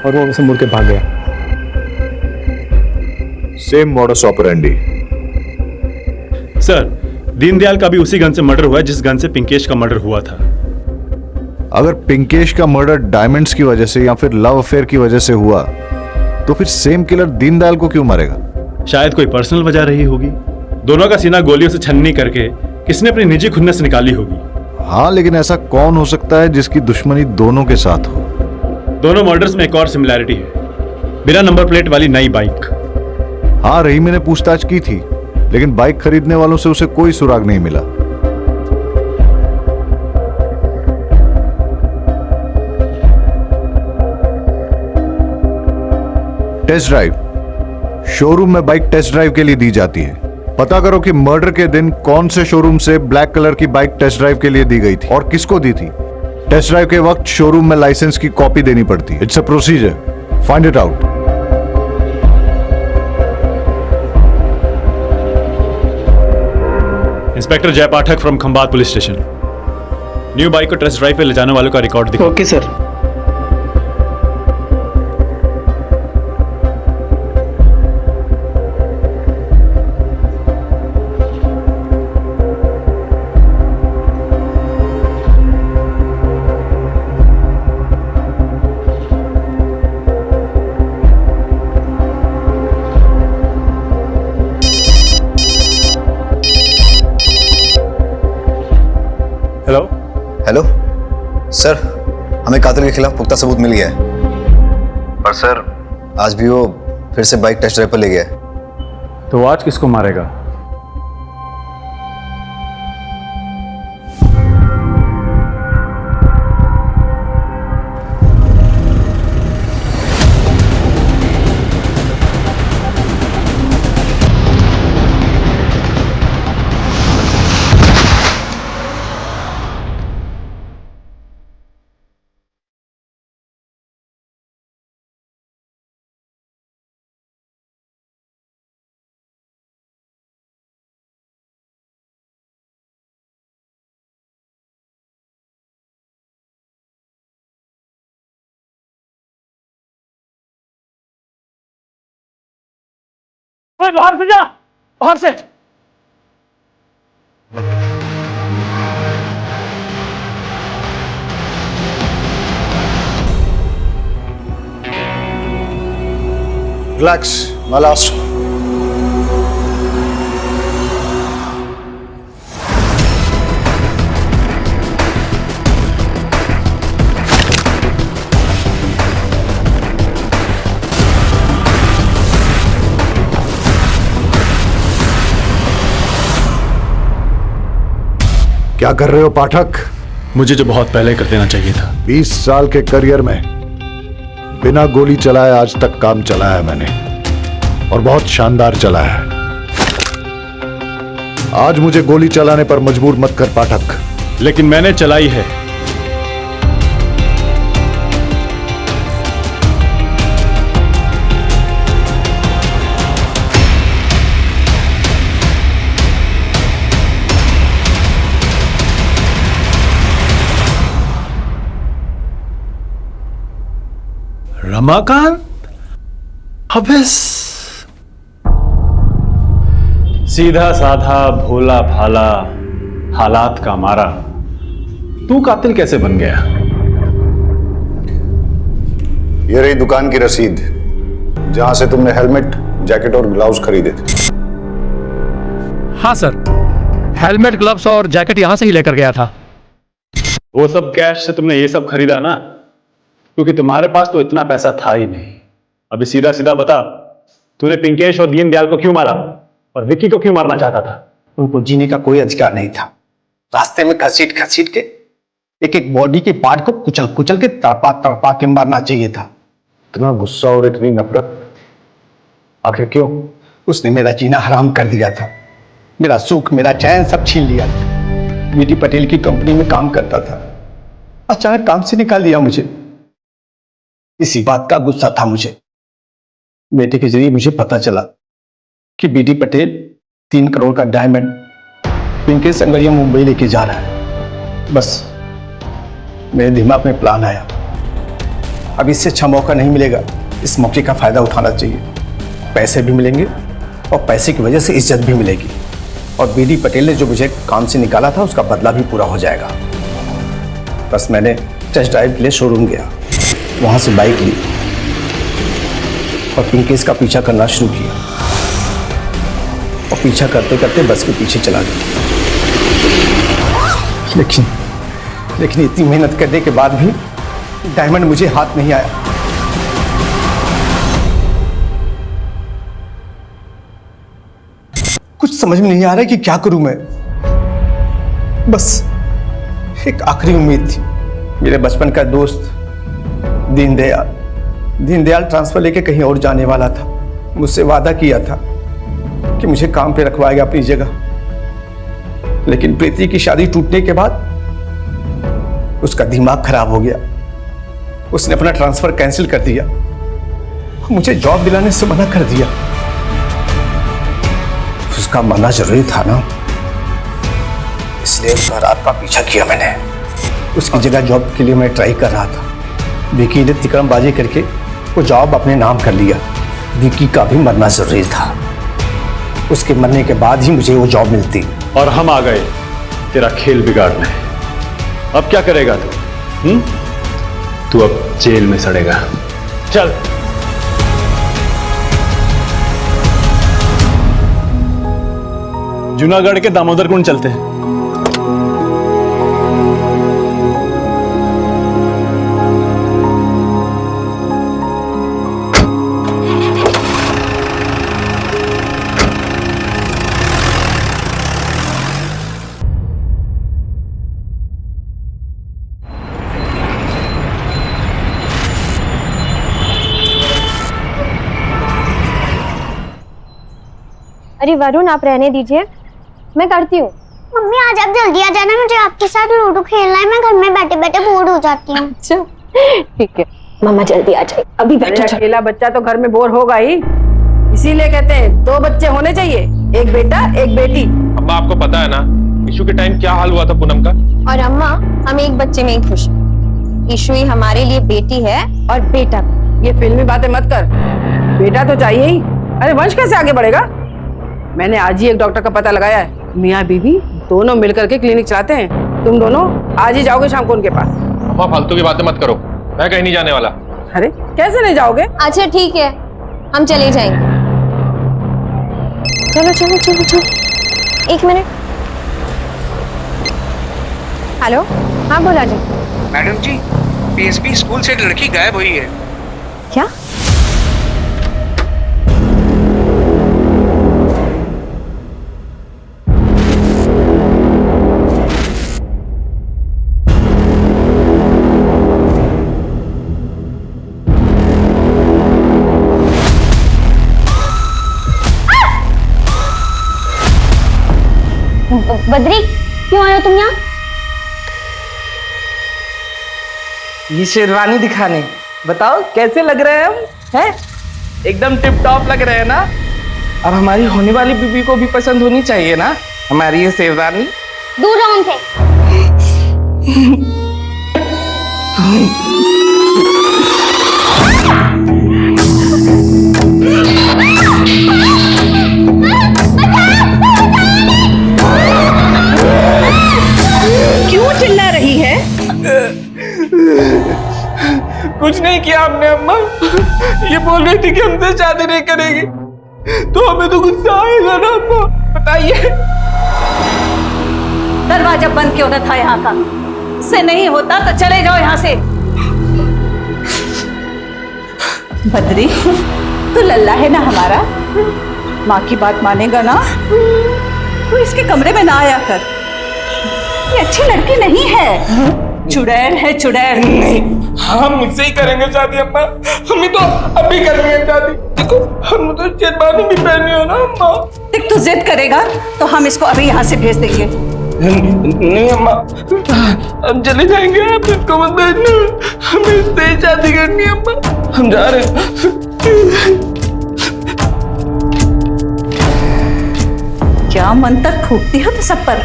और वो उसे मुड़ के भाग गया। Same modus operandi. Sir Deendayal का भी उसी गन से मर्डर हुआ है जिस गन से पिंकेश का मर्डर हुआ था। अगर पिंकेश का मर्डर डायमंड्स की वजह से या फिर लव अफेयर की वजह से हुआ तो फिर सेम किलर दीनदयाल को क्यों मारेगा? शायद कोई पर्सनल वजह रही होगी। दोनों का सीना गोलियों से छन्नी करके किसने अपनी निजी खुन्नस निकाली होगी। हाँ, लेकिन ऐसा कौन हो सकता है जिसकी दुश्मनी दोनों के साथ हो? दोनों मर्डर्स में एक और सिमिलैरिटी है, बिना नंबर प्लेट वाली नई बाइक। हाँ, रहीम ने पूछताछ की थी, लेकिन बाइक खरीदने वालों से उसे कोई सुराग नहीं मिला। Test drive. शोरूम में बाइक टेस्ट ड्राइव के लिए दी जाती है। पता करो कि मर्डर के दिन कौन से शोरूम से ब्लैक कलर की बाइक टेस्ट ड्राइव के लिए दी गई थी और किसको दी थी। टेस्ट ड्राइव के वक्त शोरूम में लाइसेंस की कॉपी देनी पड़ती है। It's a procedure, find it out. Inspector Jay Pathak from Khambhat police station. New bike को टेस्ट ड्राइव पे ले जाने वालों का रिकॉर्ड दिखाओ। Okay sir. Hello hello sir, हमें कातिल के खिलाफ पुख्ता सबूत मिल गया है। पर सर आज भी वो फिर से बाइक टेस्ट ड्राइव पर ले गया है। तो आज किसको मारेगा? ओए बाहर से जा, बाहर से। Relax, my last. क्या कर रहे हो पाठक? मुझे जो बहुत पहले कर देना चाहिए था। 20 साल के करियर में बिना गोली चलाए आज तक काम चलाया मैंने, और बहुत शानदार चला है। आज मुझे गोली चलाने पर मजबूर मत कर पाठक। लेकिन मैंने चलाई है। रमाकांत? अबे सीधा साधा भोला भाला हालात का मारा तू कातिल कैसे बन गया? ये रही दुकान की रसीद जहां से तुमने हेलमेट, जैकेट और ग्लव्स खरीदे थे। हाँ सर, हेलमेट, ग्लव्स और जैकेट यहां से ही लेकर गया था। वो सब कैश से तुमने ये सब खरीदा ना, क्योंकि तुम्हारे पास तो इतना पैसा था ही नहीं। अभी सीधा सीधा बता, तूने पिंकेश और दीनदयाल को क्यों मारा और विक्की को क्यों मारना चाहता था? उनको जीने का कोई अधिकार नहीं था। रास्ते में घसीट घसीट के एक एक बॉडी के पार्ट को कुचल कुचल के तड़पा तड़पा के मारना चाहिए था। इतना गुस्सा और इतनी नफरत आखिर क्यों? उसने मेरा जीना हराम कर दिया था। मेरा सुख, मेरा चैन सब छीन लिया था। बीडी पटेल की कंपनी में काम करता था, अचानक काम से निकाल दिया मुझे। इसी बात का गुस्सा था मुझे। बेटे के जरिए मुझे पता चला कि बीडी पटेल 3 करोड़ का डायमंड पिंकेश संगरिया मुंबई लेके जा रहा है। बस मेरे दिमाग में प्लान आया, अब इससे अच्छा मौका नहीं मिलेगा। इस मौके का फायदा उठाना चाहिए। पैसे भी मिलेंगे और पैसे की वजह से इज्जत भी मिलेगी, और बीडी पटेल ने जो मुझे काम से निकाला था उसका बदला भी पूरा हो जाएगा। बस मैंने टेस्ट ड्राइव के लिए शोरूम गया, वहां से बाइक ली और पिंकेश का पीछा करना शुरू किया, और पीछा करते करते बस के पीछे चला गया। लेकिन इतनी मेहनत करने के बाद भी डायमंड मुझे हाथ नहीं आया। कुछ समझ में नहीं आ रहा है कि क्या करूं मैं। बस एक आखिरी उम्मीद थी। मेरे बचपन का दोस्त दीनदयाल ट्रांसफर लेके कहीं और जाने वाला था। मुझसे वादा किया था कि मुझे काम पे रखवाएगा अपनी जगह, लेकिन प्रीति की शादी टूटने के बाद उसका दिमाग खराब हो गया। उसने अपना ट्रांसफर कैंसिल कर दिया, मुझे जॉब दिलाने से मना कर दिया। उसका मना जरूरी था ना, इसलिए उसका रात का पीछा किया मैंने। उसकी जगह जॉब के लिए मैं ट्राई कर रहा था। विकी ने तिकड़मबाजी करके वो जॉब अपने नाम कर लिया। विकी का भी मरना जरूरी था, उसके मरने के बाद ही मुझे वो जॉब मिलती। और हम आ गए तेरा खेल बिगाड़ने। अब क्या करेगा तू? तू अब जेल में सड़ेगा। चल। जूनागढ़ के दामोदर कुंड चलते हैं। अरे वरुण, आप रहने दीजिए, मैं करती हूँ। मम्मी आज आप जल्दी आ जाना, मुझे आपके साथ लूडो खेलना है। मैं घर में बैठे बैठे बोर हो जाती हूँ। अच्छा ठीक है, मामा जल्दी आ जाए। अभी बैठो। अकेला बच्चा तो घर में बोर होगा ही, इसीलिए कहते हैं 2 बच्चे होने चाहिए, एक बेटा एक बेटी। अम्मा आपको पता है ना इशू के टाइम क्या हाल हुआ था पूनम का? और अम्मा, हम एक बच्चे में ही खुश हैं। ईशु ही हमारे लिए बेटी है और बेटा। ये फिल्मी बातें मत कर, बेटा तो चाहिए ही। अरे वंश कैसे आगे बढ़ेगा? मैंने आज ही एक डॉक्टर का पता लगाया है, मियाँ बीवी दोनों मिलकर के क्लिनिक चलाते हैं। तुम दोनों आज ही जाओगे शाम को उनके पास। अम्मा फालतू की बातें मत करो, मैं कहीं नहीं जाने वाला। अरे कैसे नहीं जाओगे? अच्छा ठीक है, हम चले जाएंगे। चलो चलो चलो चलो, एक मिनट। हेलो, हाँ बोला जी। मैडम जी, पीएसबी स्कूल से लड़की गायब हुई है। क्या? बद्री, क्यों आए हो तुम यहाँ? ये शेरवानी दिखाने, बताओ कैसे लग रहे हैं हम? हैं? एकदम टिप टॉप लग रहे हैं ना? अब हमारी होने वाली बीबी को भी पसंद होनी चाहिए ना हमारी ये शेरवानी। दूर रहो उनसे। क्यों चिल्ला रही है? कुछ नहीं किया हमने अम्मा, ये बोल रही थी कि हमसे शादी नहीं करेगी, तो हमें तो गुस्सा आएगा ना अम्मा, बताइए। दरवाजा बंद क्यों न था यहाँ का? से नहीं होता तो चले जाओ यहाँ से। बद्री, तू लल्ला है ना हमारा, माँ की बात मानेगा ना? तू इसके कमरे में ना आया कर, ये अच्छी लड़की नहीं है, चुड़ैल है चुड़ैल। नहीं, हम मुझसे ही करेंगे शादी अम्मा, हमें तो अभी करनी है शादी। देखो हम तो शेरवानी भी पहनी हो ना अम्मा। देख तू जिद करेगा तो हम इसको अभी यहाँ से भेज देंगे। नहीं अम्मा, हम चले जाएंगे, आप इसको मत भेजना, हमें इससे ही शादी करनी है अम्मा, हम जा रहे हैं। क्या मन तक फूकती हो तो सब पर,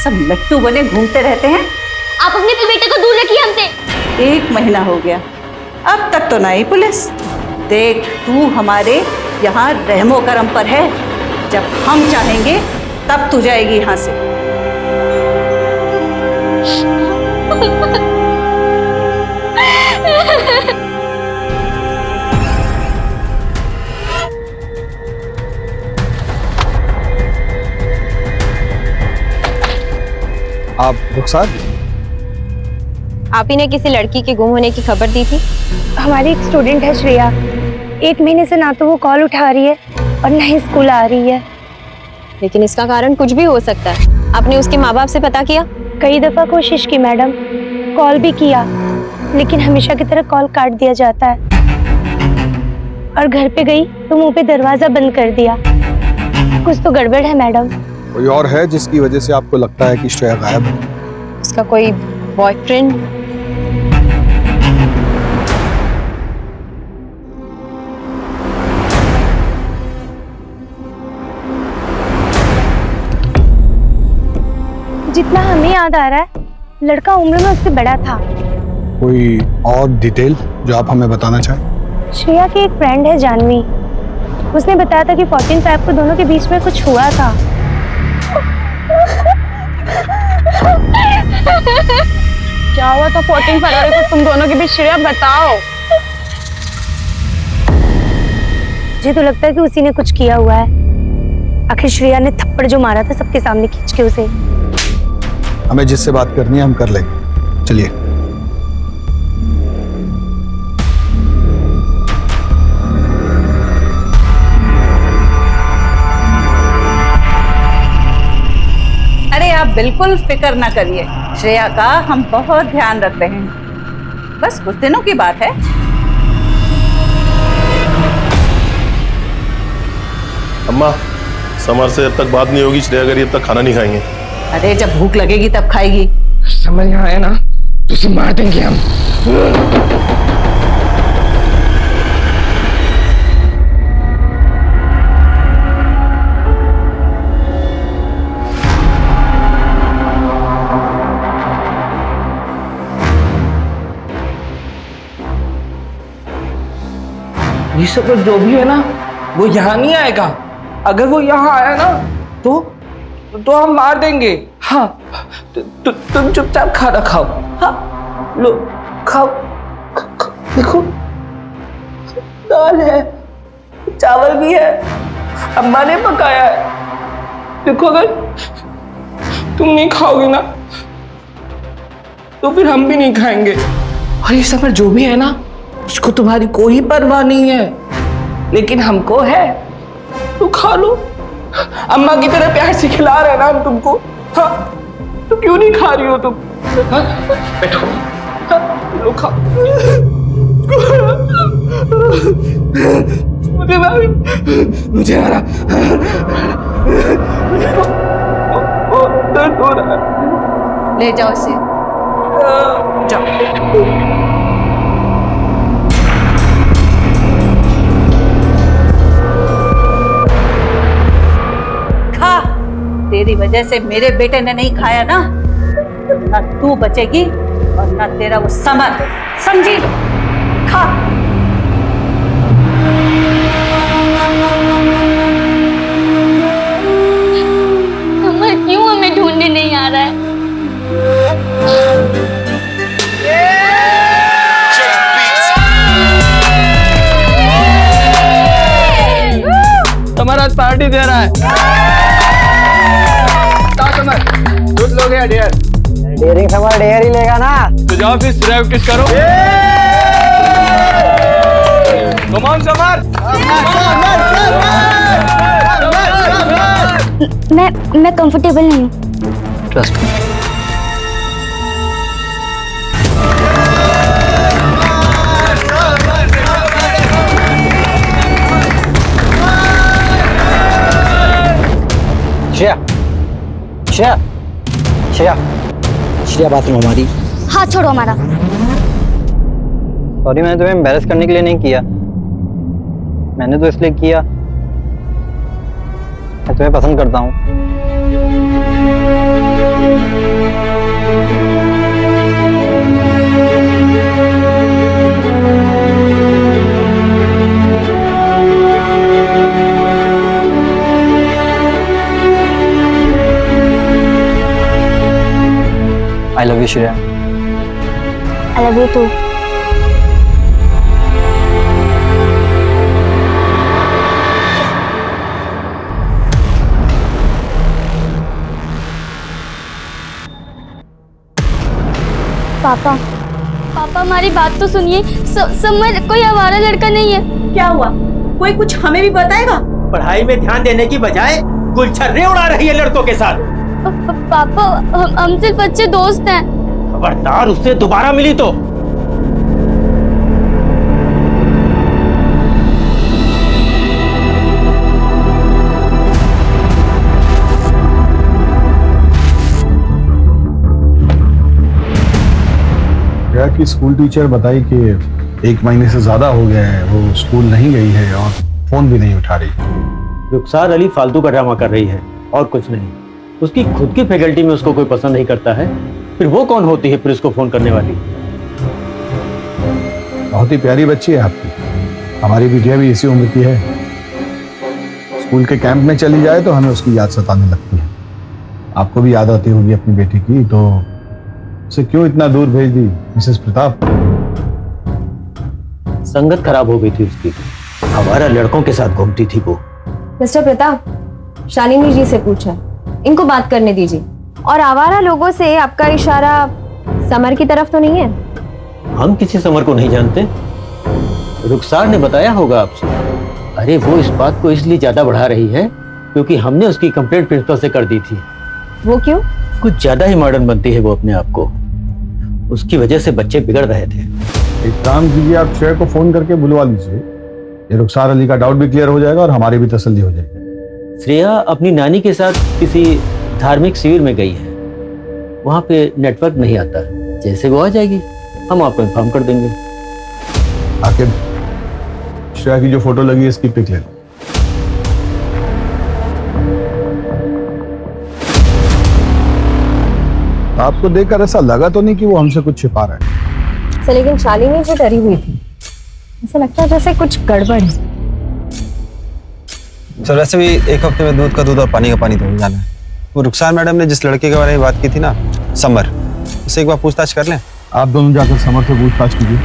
सब लट्टू बने घूमते रहते हैं। आप अपने बेटे को दूर रखिए हमसे। 1 महीना हो गया, अब तक तो ना आई पुलिस। देख तू हमारे यहाँ रहमो करम पर है, जब हम चाहेंगे तब तू जाएगी यहाँ से। आप रुखसार? आप ही ने किसी लड़की के गुम होने की खबर दी थी? हमारी एक स्टूडेंट है श्रेया, 1 महीने से ना तो वो कॉल उठा रही है और ना ही स्कूल आ रही है। लेकिन इसका कारण कुछ भी हो सकता है। आपने उसके माँ बाप से पता किया? कई दफा कोशिश की मैडम, कॉल भी किया, लेकिन हमेशा की तरह कॉल काट दिया जाता है। और घर पे गई तो मुंह पे दरवाजा बंद कर दिया। कुछ तो गड़बड़ है मैडम। कोई और है जिसकी वजह से आपको लगता है कि श्रेया गायब है? उसका कोई बॉयफ्रेंड? जितना हमें याद आ रहा है, लड़का उम्र में उससे बड़ा था। कोई और डिटेल जो आप हमें बताना चाहें? श्रेया की एक फ्रेंड है जानवी, उसने बताया था कि 14 Feb को दोनों के बीच में कुछ हुआ था। क्या हुआ था 14 फरवरी को तुम दोनों के बीच श्रेया, बताओ। मुझे तो लगता है कि उसी ने कुछ किया हुआ है। आखिर श्रेया ने थप्पड़ जो मारा था सबके सामने खींच के उसे। हमें जिससे बात करनी है हम कर लेंगे, चलिए। अरे आप बिल्कुल फिक्र ना करिए, श्रेया का हम बहुत ध्यान रखते हैं, बस कुछ दिनों की बात है। अम्मा, समर से जब तक बात नहीं होगी श्रेया करी तब तक खाना नहीं खाएंगे। अरे जब भूख लगेगी तब खाएगी। समझ में आया ना, तुझे मार देंगे हम। ये सब जो भी है ना, वो यहाँ नहीं आएगा। अगर वो यहाँ आया ना तो हम मार देंगे। हाँ, तुम चुपचाप खाना खाओ। हाँ, लो खाओ। देखो, दाल है, चावल भी है, अम्मा ने पकाया है। देखो, अगर तुम नहीं खाओगे ना तो फिर हम भी नहीं खाएंगे। और ये समर जो भी है ना, उसको तुम्हारी कोई परवाह नहीं है, लेकिन हमको है। तो खा लो, अम्मा की तरह प्यार से खिला रहे ना हम तुमको। हाँ, तो क्यों नहीं खा रही हो तुम? हाँ, बैठो। हाँ, लो खाओ। मुझे आ रहा, दर्द हो रहा है। ले जाओ इसे। जाओ। खा। तेरी वजह से मेरे बेटे ने नहीं खाया ना, ना तू बचेगी और ना तेरा वो समर, समझी? खा। समर क्यों हमें ढूंढने नहीं आ रहा है? तुम्हारा पार्टी दे रहा है। समर, दूध लोगे या डेयर? डेयरिंग समर डेयर ही लेगा ना। तो जाओ फिर सिर्फ किस करो। Come on Samar. मैं कंफर्टेबल नहीं हूँ। Trust me. Shreya, Shreya, Shreya, Shreya bathroom हमारी। हाथ छोड़ो हमारा। सॉरी, मैंने तुम्हें एम्बैरेस करने के लिए नहीं किया, मैंने तो इसलिए किया मैं तुम्हें पसंद करता हूँ। I love you, Shreya. I love you too. पापा, पापा हमारी बात तो सुनिए। समर कोई आवारा लड़का नहीं है। क्या हुआ? कोई कुछ हमें भी बताएगा? पढ़ाई में ध्यान देने की बजाय गुलछर्रे उड़ा रही है लड़कों के साथ। पापा, हम सिर्फ अच्छे दोस्त हैं। खबरदार उससे दोबारा मिली तो। क्या कि स्कूल टीचर बताई कि 1 महीने से ज्यादा हो गया है वो स्कूल नहीं गई है और फोन भी नहीं उठा रही। रुखसार अली फालतू का ड्रामा कर रही है और कुछ नहीं। उसकी खुद की फैकल्टी में उसको कोई पसंद नहीं करता है, फिर वो कौन होती है फिर उसको फोन करने वाली? बहुत ही प्यारी बच्ची है आपकी, हमारी बिटिया भी इसी उम्र की है। स्कूल के कैंप में चली जाए तो हमें उसकी याद सताने लगती है। आपको भी याद आती होगी अपनी बेटी की, तो उसे क्यों इतना दूर भेज दी मिसेस प्रताप? संगत खराब हो गई थी उसकी, हमारा लड़कों के साथ घूमती थी वो। मिस्टर प्रताप, शालिनी जी से पूछा, इनको बात करने दीजिए। और आवारा लोगों से आपका इशारा समर की तरफ तो नहीं है? हम किसी समर को नहीं जानते, रुखसार ने बताया होगा आपसे। अरे वो इस बात को इसलिए ज्यादा बढ़ा रही है क्योंकि हमने उसकी कंप्लेंट प्रिंसिपल से कर दी थी। वो क्यों? कुछ ज्यादा ही मॉडर्न बनती है वो अपने आप को, उसकी वजह से बच्चे बिगड़ रहे थे। एक काम कीजिए, आप श्रेया को फोन करके बुलवा लीजिए, ये रुखसार अली का डाउट भी क्लियर हो जाएगा और हमारी भी तसल्ली हो जाएगी। श्रेया अपनी नानी के साथ किसी धार्मिक शिविर में गई है, वहां पे नेटवर्क नहीं आता। जैसे वो आ जाएगी हम आपको इन्फॉर्म कर देंगे। आखिर श्रेया की जो फोटो लगी है इसकी पिक ले लो। आपको देखकर ऐसा लगा तो नहीं कि वो हमसे कुछ छिपा रहा है? सर लेकिन शालिनी जो डरी हुई थी, ऐसा लगता है जैसे कुछ गड़बड़ है। सर वैसे भी एक हफ्ते में दूध का दूध और पानी का पानी तो हो जाना है। वो रुखसार मैडम ने जिस लड़के के बारे में बात की थी ना, समर, उससे एक बार पूछताछ कर लें। आप दोनों जाकर समर से पूछताछ कीजिए,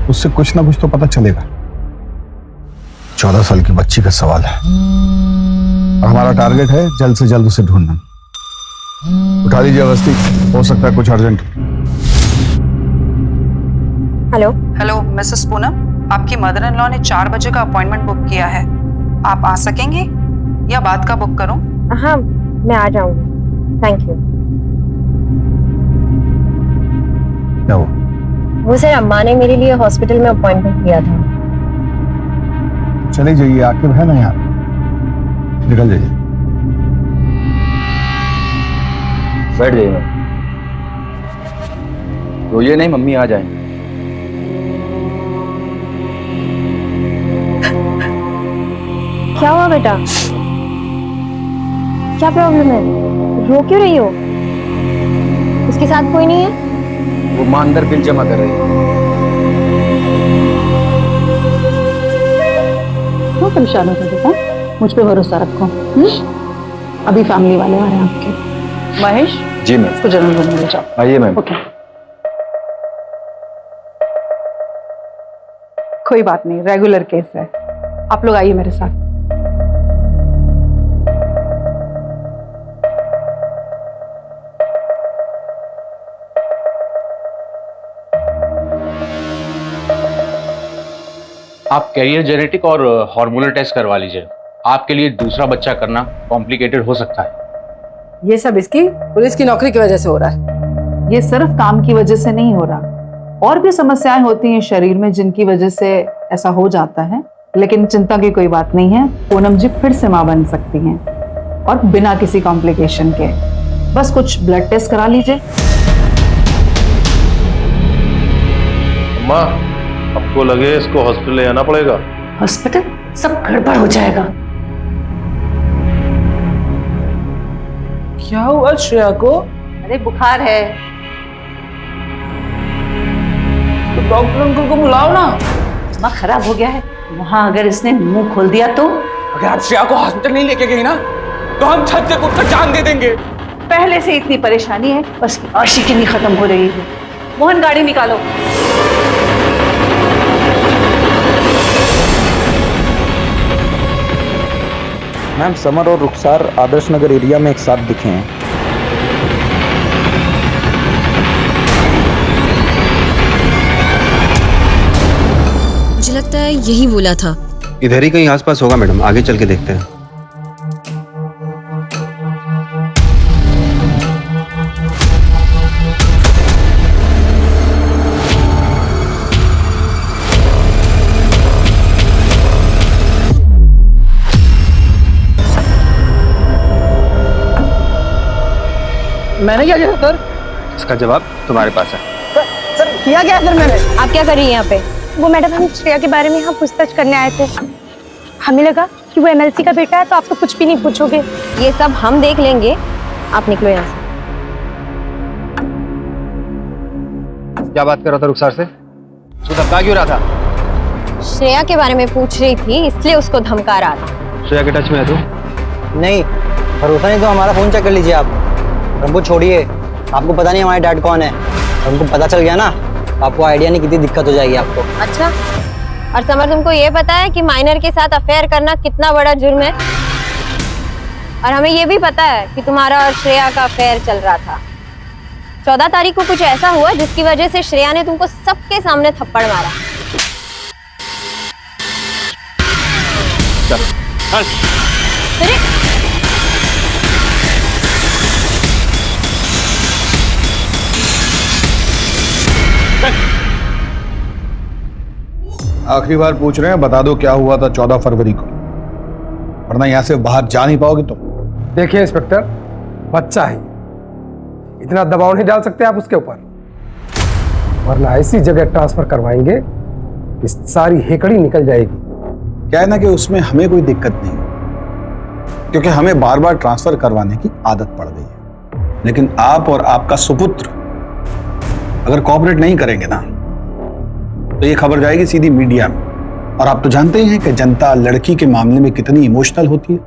उससे कुछ ना कुछ तो पता चलेगा। 14 साल की बच्ची का सवाल है और हमारा टारगेट है जल्द से जल्द उसे ढूंढना। उठा लीजिए अवस्थी, हो सकता है कुछ urgent. Hello hello Mrs Poonam, आपकी मदर इन लॉ ने 4 बजे का अपॉइंटमेंट बुक किया है। आप आ सकेंगे या बाद का बुक करूं? हाँ, मैं आ जाऊंगी, थैंक यू। क्या हुआ? वो सर अम्मा ने मेरे लिए हॉस्पिटल में अपॉइंटमेंट लिया था। चले जाइए, आकिब है ना यार, निकल जाइए। बैठ जाइए मैम, रोइए नहीं, मम्मी आ जाएंगे। क्या हुआ बेटा? क्या प्रॉब्लम है? रो क्यों रही हो? उसके साथ कोई नहीं है? वो मां अंदर बिल जमा कर रही है। क्यों परेशान हो बेटा? मुझ पे भरोसा रखो। अभी फैमिली वाले आ रहे हैं आपके। महेश जी मैम, इसको जनरल रूम में ले जाओ। आइए मैम। ओके, कोई बात नहीं, रेगुलर केस है। आप लोग आइए मेरे साथ। आप कैरियर जेनेटिक और हार्मोनल टेस्ट करवा लीजिए। आपके लिए दूसरा बच्चा करना कॉम्प्लिकेटेड हो सकता है। ये सब इसकी पुलिस की नौकरी की वजह से हो रहा है। ये सिर्फ काम की वजह से नहीं हो रहा, और भी समस्याएं होती हैं शरीर में जिनकी वजह से ऐसा हो जाता है। लेकिन चिंता की कोई बात नहीं है, पूनम जी फिर से मां बन सकती हैं और बिना किसी कॉम्प्लिकेशन के। बस कुछ ब्लड टेस्ट करा लीजिए। अम्मा, आपको लगे इसको हॉस्पिटल ले जाना पड़ेगा? हॉस्पिटल? सब गड़बड़ हो जाएगा। क्या हुआ श्रेया को? अरे बुखार है। तो डॉक्टर अंकल को बुलाओ ना। दिमाग खराब हो गया है, वहां अगर इसने मुंह खोल दिया तो? अगर आप श्रेया को हॉस्पिटल नहीं लेके गई ना, तो हम छत से कूदकर जान दे देंगे। पहले से इतनी परेशानी है, बस आशिकी नहीं खत्म हो रही है। मोहन गाड़ी निकालो। मैम, समर और रुखसार आदर्श नगर एरिया में एक साथ दिखे हैं। मुझे लगता है यही बोला था। इधर ही कहीं आसपास होगा मैडम, आगे चल के देखते हैं। मैंने क्या किया सर? इसका जवाब तुम्हारे पास है। सर किया क्या सर मैंने? आप क्या कर रही हैं यहाँ पे? वो मैडम, हम श्रेया के बारे में यहाँ पूछताछ करने आए थे। हमें लगा कि वो एमएलसी का बेटा है, तो आप तो कुछ भी नहीं पूछोगे। ये सब हम देख लेंगे, आप निकलो यहाँ से। क्या बात कर रहा था रुखसार से? तू धमका क्यों रहा था? श्रेया के बारे में पूछ रही थी, इसलिए उसको धमका रहा था। श्रेया के टच में है तू? नहीं, भरोसा नहीं तो हमारा फोन चेक कर लीजिए आप। हमको छोड़िए, आपको पता नहीं हमारे डैड कौन है। हमको पता चल गया ना, आपको आइडिया नहीं कितनी दिक्कत हो जाएगी आपको। अच्छा, और समर तुमको ये पता है कि माइनर के साथ अफेयर करना कितना बड़ा जुर्म है? और हमें ये भी पता है कि तुम्हारा और श्रेया का अफेयर चल रहा था। 14 तारीख को कुछ ऐसा हुआ जिसकी वजह से श्रेया ने तुमको सबके सामने थप्पड़ मारा। अरे आखिरी बार पूछ रहे हैं, बता दो क्या हुआ था 14 फरवरी को, वरना यहां से बाहर जा नहीं पाओगे तुम। देखिए इंस्पेक्टर, बच्चा है, इतना दबाव नहीं डाल सकते आप उसके ऊपर, वरना ऐसी जगह ट्रांसफर करवाएंगे कि सारी हेकड़ी निकल जाएगी। क्या है ना कि उसमें हमें कोई दिक्कत नहीं, क्योंकि हमें बार बार ट्रांसफर करवाने की आदत पड़ गई है। लेकिन आप और आपका सुपुत्र अगर कोऑपरेट नहीं करेंगे ना, तो ये खबर जाएगी सीधी मीडिया में और आप तो जानते ही हैं कि जनता लड़की के मामले में कितनी इमोशनल होती है।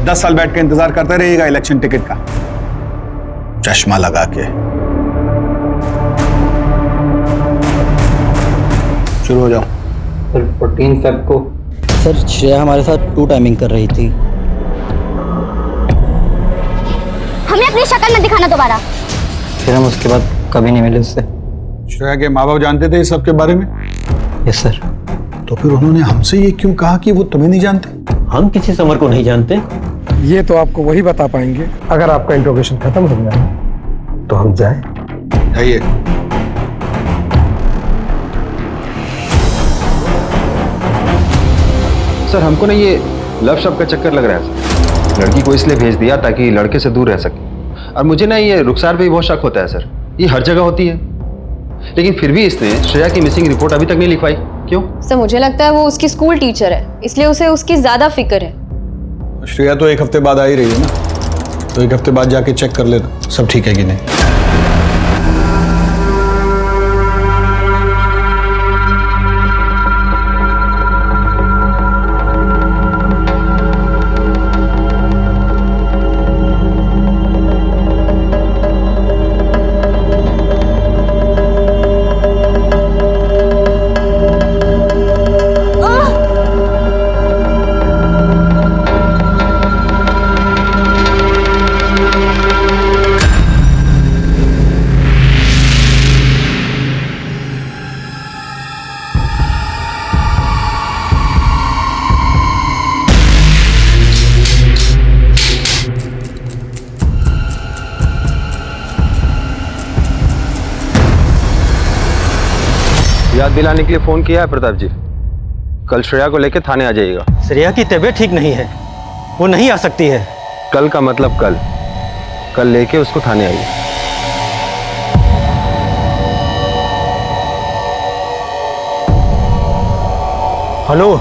10 साल बैठ के इंतजार करते रहिएगा इलेक्शन टिकट का, चश्मा लगा के। शुरू हो जाओ। सर 14 फेब को सर श्रेया हमारे साथ 2 टाइमिंग कर रही थी। हमें अपनी शक्ल मत दिखाना दोबारा। फिर हम उसके बाद कभी नहीं मिले उससे। श्रेया के माँ बाप जानते थे इस सब के बारे में? Yes sir. तो फिर उन्होंने हमसे ये क्यों कहा कि वो तुम्हें नहीं जानते? हम किसी समर को नहीं जानते। ये तो आपको वही बता पाएंगे अगर आपका इंट्रोगेशन खत्म हो गया तो हम जाए। जाइए। सर हमको ना ये लव शव का चक्कर लग रहा है सर। लड़की को इसलिए भेज दिया ताकि लड़के से दूर रह सके। और मुझे ना ये रुखसार पे भी बहुत शक होता है सर। ये हर जगह होती है, लेकिन फिर भी इसने श्रेया की मिसिंग रिपोर्ट अभी तक नहीं लिखवाई। क्यों? सर मुझे लगता है वो उसकी स्कूल टीचर है, इसलिए उसे उसकी ज्यादा फिक्र है। श्रेया तो 1 हफ्ते बाद आ ही रही है ना, तो 1 हफ्ते बाद जाके चेक कर लेना सब ठीक है कि नहीं। याद दिलाने के लिए फोन किया है प्रताप जी। कल श्रेया को लेकर थाने आ जाइएगा। श्रेया की तबीयत ठीक नहीं है, वो नहीं आ सकती है। कल का मतलब कल लेके उसको थाने आइए। हेलो,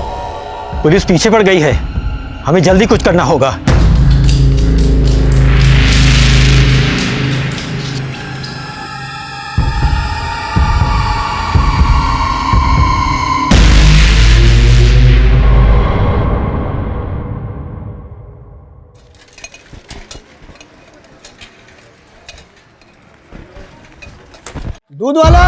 पुलिस पीछे पड़ गई है, हमें जल्दी कुछ करना होगा। दूध वाला,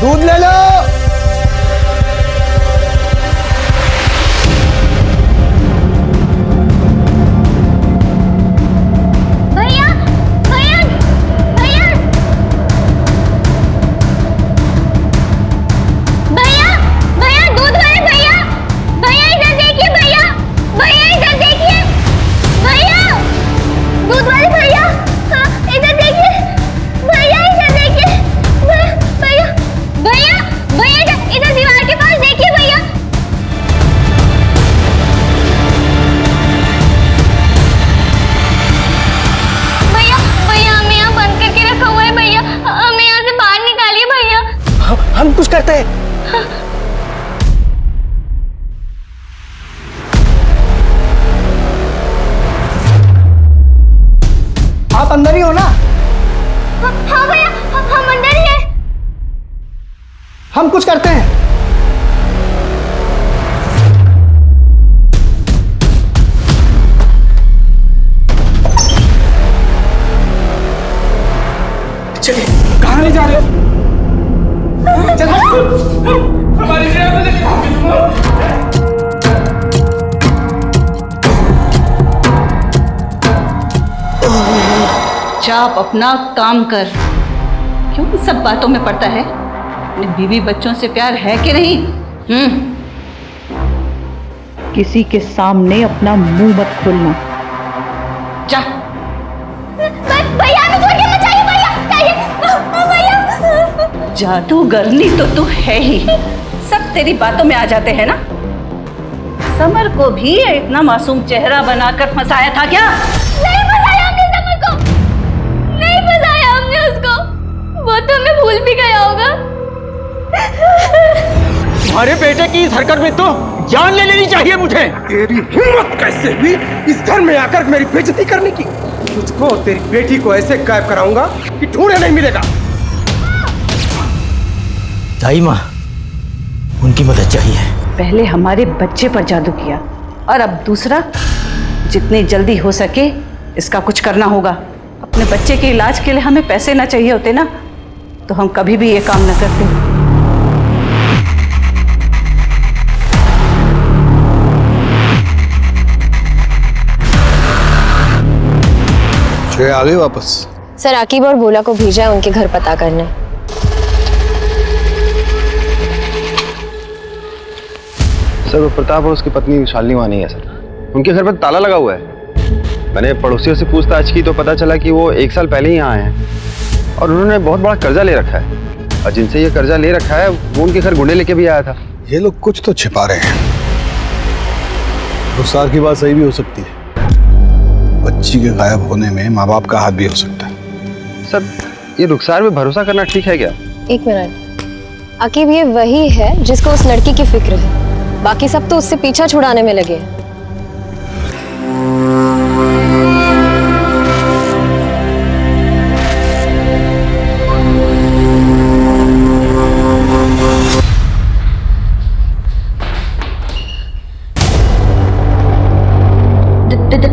दूध ले लो। भैया भैया भैया भैया भैया दूध वाले भैया, भैया इधर देखिए भैया, भैया इधर देखिए भैया, दूध वाले भैया, हाँ इधर देखिए भैया, इधर देखिए भैया, भैया भैया इधर दीवार के पास देखिए भैया। भैया भैया हमें यहाँ बंद करके रखा हुआ है भैया, हमें यहाँ से बाहर निकालिए भैया। हम कुछ करते हैं। आप अंदर ही हो ना? हाँ भैया हम अंदर ही हैं। हम कुछ करते हैं। चलिए, कहाँ ले जा रहे हो? चल हमारी श्रेया को देखो। आप अपना काम कर। क्यों इन सब बातों में पड़ता है? अपने बीवी बच्चों से प्यार है कि नहीं? किसी के सामने अपना मुंह मत खोलना। जा। भैया हमें छोड़ के मत जाइए भैया, जादूगरनी तो तू है ही, सब तेरी बातों में आ जाते हैं ना। समर को भी इतना मासूम चेहरा बनाकर फंसाया था क्या? नहीं फंसाया हमने समर को, नहीं फंसाया हमने उसको, वो तो हमें भूल भी गया होगा। तुम्हारे बेटे की इस हरकत में तो जान ले लेनी चाहिए मुझे। तेरी हिम्मत कैसे हुई इस घर में आकर मेरी बेइज्जती करने की? तुझको और तेरी बेटी को ऐसे गायब कराऊंगा कि ढूंढे नहीं मिलेगा। दाई माँ, उनकी मदद चाहिए। पहले हमारे बच्चे पर जादू किया और अब दूसरा। जितनी जल्दी हो सके इसका कुछ करना होगा। अपने बच्चे के इलाज के लिए हमें पैसे ना चाहिए होते ना, तो हम कभी भी ये काम न करते। आ गए वापस? सर आकिब और भोला को भेजा है उनके घर पता करने। सर वो प्रताप और उसकी पत्नी शालिनी वहाँ नहीं है सर। उनके घर पर ताला लगा हुआ है। मैंने पड़ोसियों से पूछताछ की तो पता चला कि वो 1 साल पहले ही यहाँ आए हैं और उन्होंने बहुत बड़ा कर्जा ले रखा है, और जिनसे ये कर्जा ले रखा है वो उनके घर गुंडे लेके भी आया था। ये लोग कुछ तो छिपा रहे हैं। रुखसार की बात सही भी हो सकती है। बच्ची के गायब होने में माँ बाप का हाथ भी हो सकता है। सर ये रुखसार पे भरोसा करना ठीक है क्या? एक मिनट, आकिब ये वही है जिसको उस लड़की की फिक्र है, बाकी सब तो उससे पीछा छुड़ाने में लगे हैं।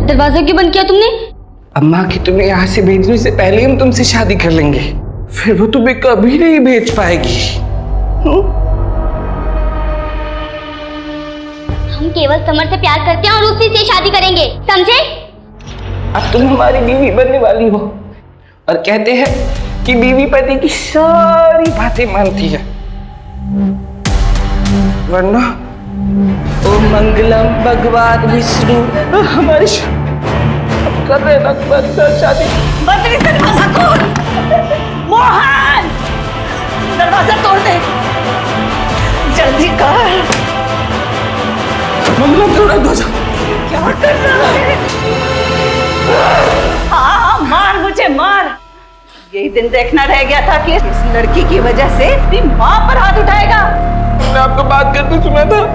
दरवाजा क्यों बंद किया तुमने? अम्मा की तुम्हें यहाँ से भेजने से पहले हम तुमसे शादी कर लेंगे, फिर वो तुम्हें कभी नहीं भेज पाएगी। हम केवल समर से प्यार करते हैं और उसी से शादी करेंगे, समझे? अब तुम हमारी बीवी बनने वाली हो और कहते हैं कि बीवी पति की सारी बातें मानती है, वरना ओम मंगलम भगवान विष्णु हमारी कर रहे शादी। बदरी दरवाजा खोल। मोहन दरवाजा तोड़ दे, जल्दी कर। मंगलम तोड़ दरवाजा। क्या कर रहा है? हाँ मार, मुझे मार। यही दिन देखना रह गया था कि इस लड़की की वजह से अपनी माँ पर हाथ उठाएगा। मैंने आपको बात करते सुना था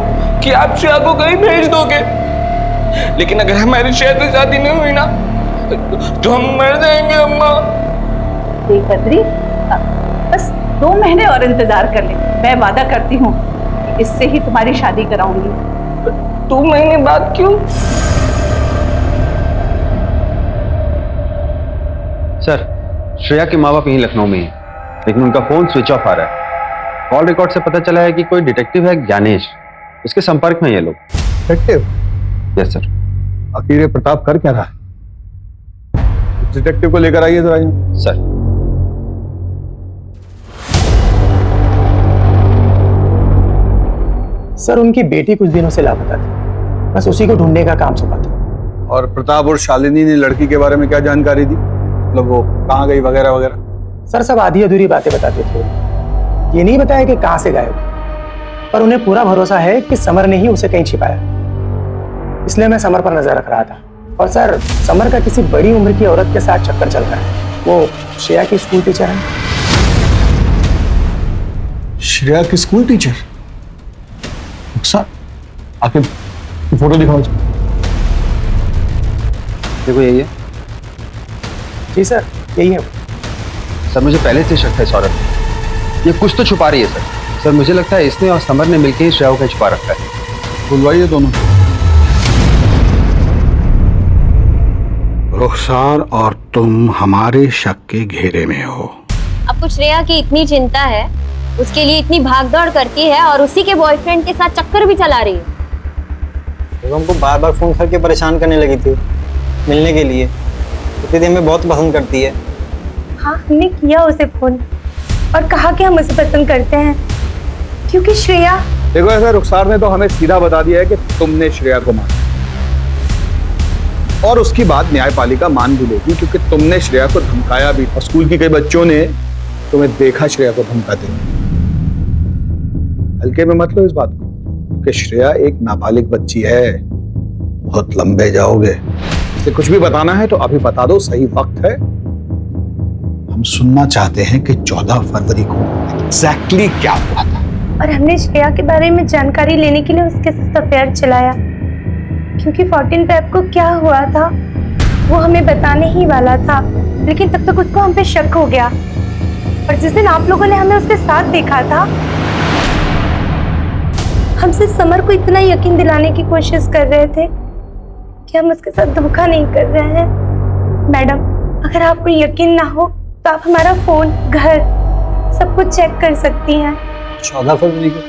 कि आप श्रेया को कहीं भेज दोगे, लेकिन अगर हमारी श्रेया से शादी नहीं हुई ना तो हम मर जाएंगे अम्मा। देख बद्री, बस 2 महीने और इंतजार कर ले। मैं वादा करती हूँ कि इससे ही तुम्हारी शादी कराऊंगी। 2 महीने बाद क्यों? सर श्रेया के माँ बाप यहीं लखनऊ में हैं, लेकिन उनका फोन स्विच ऑफ आ रहा है। कॉल रिकॉर्ड से पता चला है कि कोई डिटेक्टिव है ज्ञानेश, उसके संपर्क में ये लोग। डिटेक्टिव? Yes sir. आखिर ये प्रताप कर क्या रहा है? डिटेक्टिव को लेकर आइए जरा। सर सर उनकी बेटी कुछ दिनों से लापता थी, बस उसी को ढूंढने का काम सौंपा था। और प्रताप और शालिनी ने लड़की के बारे में क्या जानकारी दी? मतलब वो कहाँ गई वगैरह वगैरह? सर सब आधी अधूरी बातें बताते थे, ये नहीं बताया कि कहां से गायब, पर उन्हें पूरा भरोसा है कि समर ने ही उसे कहीं छिपाया, इसलिए मैं समर पर नजर रख रहा था। और सर समर का किसी बड़ी उम्र की औरत के साथ चक्कर चल रहा है, वो श्रेया की स्कूल टीचर है। श्रेया की स्कूल टीचर? रुखसार, आके फोटो दिखाओ। देखो यही है। जी सर यही है। सर मुझे पहले से शक है इस औरत में, ये कुछ तो छुपा रही है सर। सर मुझे लगता है इसने और समर ने मिलकर ही श्रेया को छुपा रखा है। बुलवाइए दोनों। रुखसार और तुम हमारे शक के घेरे में हो। आपको श्रेया की इतनी चिंता है, उसके लिए इतनी भागदौड़ करती है और उसी के बॉयफ्रेंड के साथ चक्कर भी चला रही है। तो हमको बार बार फोन करके परेशान करने लगी थी मिलने के लिए। उतनी देर में बहुत पसंद करती है। हाँ हमने किया उसे फोन और कहा कि हम उसे पसंद करते हैं, क्योंकि श्रेया। देखो ऐसा रुखसार ने तो हमें सीधा बता दिया है कि तुमने श्रेया को मारा, और उसकी बात न्यायपालिका मान भी लेगी क्योंकि तुमने श्रेया को धमकाया भी, और स्कूल की कई बच्चों ने तुम्हें देखा श्रेया को धमकाते। हल्के में मत लो इस बात को कि श्रेया एक नाबालिग बच्ची है, बहुत लंबे जाओगे। इसे कुछ भी बताना है तो अभी बता दो, सही वक्त है। हम सुनना चाहते हैं कि 14 फरवरी को एग्जैक्टली क्या हुआ था। और हमने श्रेया के बारे में जानकारी लेने के लिए उसके साथ अफेयर चलाया, क्योंकि 14 फेब को क्या हुआ था वो हमें बताने ही वाला था, लेकिन तब तक उसको हम पे शक हो गया। और जिस दिन आप लोगों ने हमें उसके साथ देखा था, हम सिर्फ समर को इतना यकीन दिलाने की कोशिश कर रहे थे कि हम उसके साथ धोखा नहीं कर रहे हैं। मैडम, अगर आपको यकीन ना हो तो आप हमारा फोन, घर सब कुछ चेक कर सकती हैं। 14 फरवरी को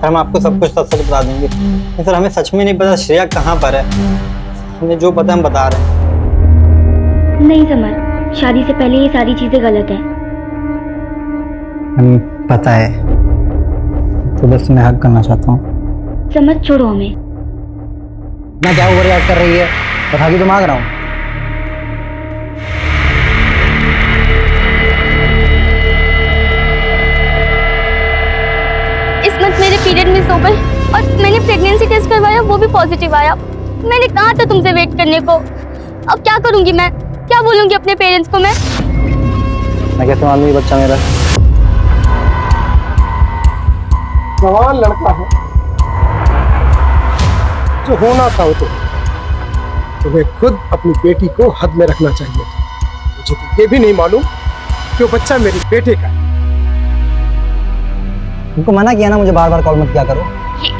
हम आपको सब कुछ सच बता देंगे। सर, हमें सच में नहीं पता श्रेया कहाँ पर है। हमें जो पता हम बता रहे हैं। नहीं समर, शादी से पहले ये सारी चीजें गलत है। हमें पता है, तो बस मैं हक करना चाहता हूँ। समझ, छोड़ो हमें। मैं क्या ओवर रिएक्ट कर रही है, बता के तो मांग रहा हूँ। इस मंथ मेरे पीरियड मिस हो गए और मैंने प्रेगनेंसी टेस्ट करवाया, वो भी पॉजिटिव आया। मैंने कहा था तुमसे वेट करने को। अब क्या करूंगी मैं? क्या बोलूंगी अपने पेरेंट्स को मैं कैसे मालूम ये बच्चा मेरा? जवान लड़का है जो होना था वो तो तुम्हें खुद अपनी बेटी को हद में रखना चाहिए था। मुझे तो ये भी नहीं मालूम कि वो बच्चा मेरे बेटे का है। उनको मना किया ना, मुझे बार बार कॉल मत किया करो।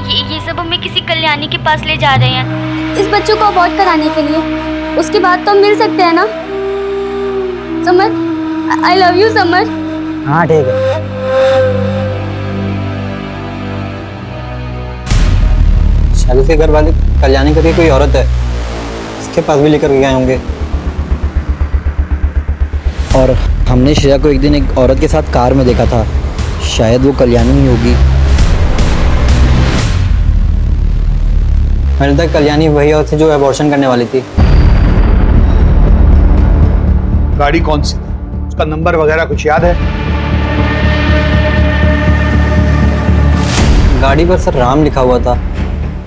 ये सब हमें किसी कल्याणी के पास ले जा रहे हैं इस बच्चों को अबॉर्ट कराने के लिए। उसके बाद तो हम मिल सकते हैं ना summer? I love you summer. हाँ ठीक है। शादी के घर वाले कल्याणी करके कोई औरत है, इसके पास भी लेकर गए होंगे। और हमने श्रेया को एक दिन एक औरत के साथ कार में देखा था, शायद वो कल्याणी ही होगी। मेरे तक कल्याणी वही औरत थी जो अबॉर्शन करने वाली थी। गाड़ी कौन सी, उसका नंबर वगैरह कुछ याद है? गाड़ी पर सर राम लिखा हुआ था,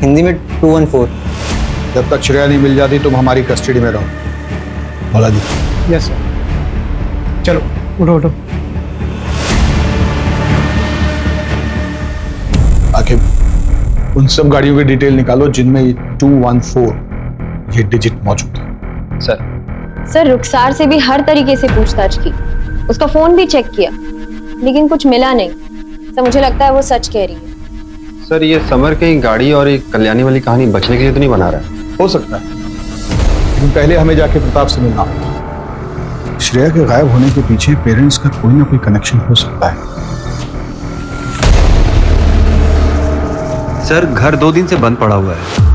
हिंदी में 214। जब तक श्रेया नहीं मिल जाती तुम हमारी कस्टडी में रहो। बोला जी। Yes sir. चलो उठो उठो। आखिर उन सब गाड़ियों की डिटेल निकालो जिनमें ये 214 ये डिजिट मौजूद है। सर रुखसार से भी हर तरीके से पूछताछ की, उसका फोन भी चेक किया, लेकिन कुछ मिला नहीं। सर मुझे लगता है वो सच कह रही है। सर, ये समर कहीं गाड़ी और एक कल्याणी वाली कहानी बचने के लिए तो नहीं बना रहा है? हो सकता है, लेकिन पहले हमें जाके प्रताप से मिलना होगा। श्रेया के गायब होने के पीछे पेरेंट्स का कोई ना कोई कनेक्शन हो सकता है। सर, घर 2 दिन से बंद पड़ा हुआ है।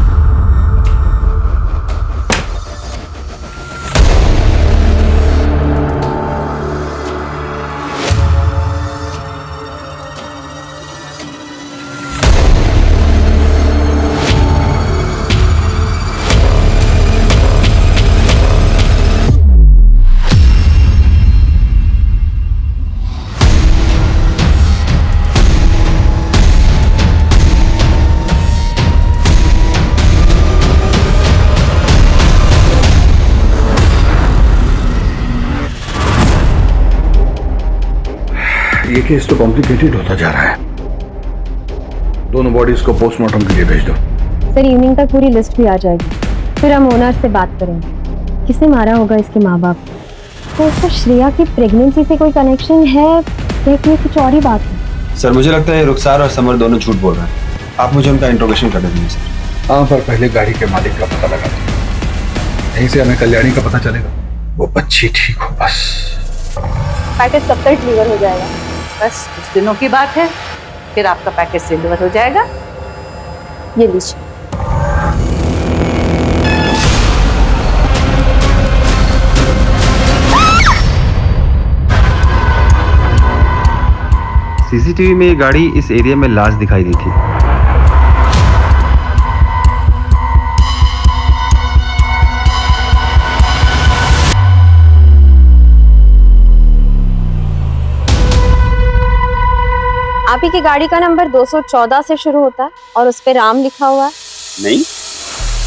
ये केस तो कॉम्प्लिकेटेड होता जा रहा है। दोनों बॉडीज को पोस्टमार्टम के लिए भेज दो। सर इवनिंग तक पूरी लिस्ट भी आ जाएगी, फिर हम ओनर से बात करेंगे। किसने मारा होगा इसके माँ बाप? तो उसका श्रेया की प्रेगनेंसी से कोई कनेक्शन है या फिर कुछ और ही बात है? सर, मुझे लगता है रुखसार और समर दोनों झूठ बोल रहे हैं। आप मुझे उनका इंट्रोगेशन कर दीजिए सर। हाँ, पर पहले गाड़ी के मालिक का पता लगा दो, यहीं से हमें कल्याणी का पता चलेगा। वो बच्ची ठीक हो बस। पैकेज कब तक डिलीवर हो जाएगा? बस कुछ दिनों की बात है, फिर आपका पैकेज डिलीवर हो जाएगा। ये लीजिए। सीसीटीवी में ये गाड़ी इस एरिया में लास्ट दिखाई दी थी। आप ही की गाड़ी का नंबर 214 से शुरू होता है और उस पे राम लिखा हुआ है। नहीं,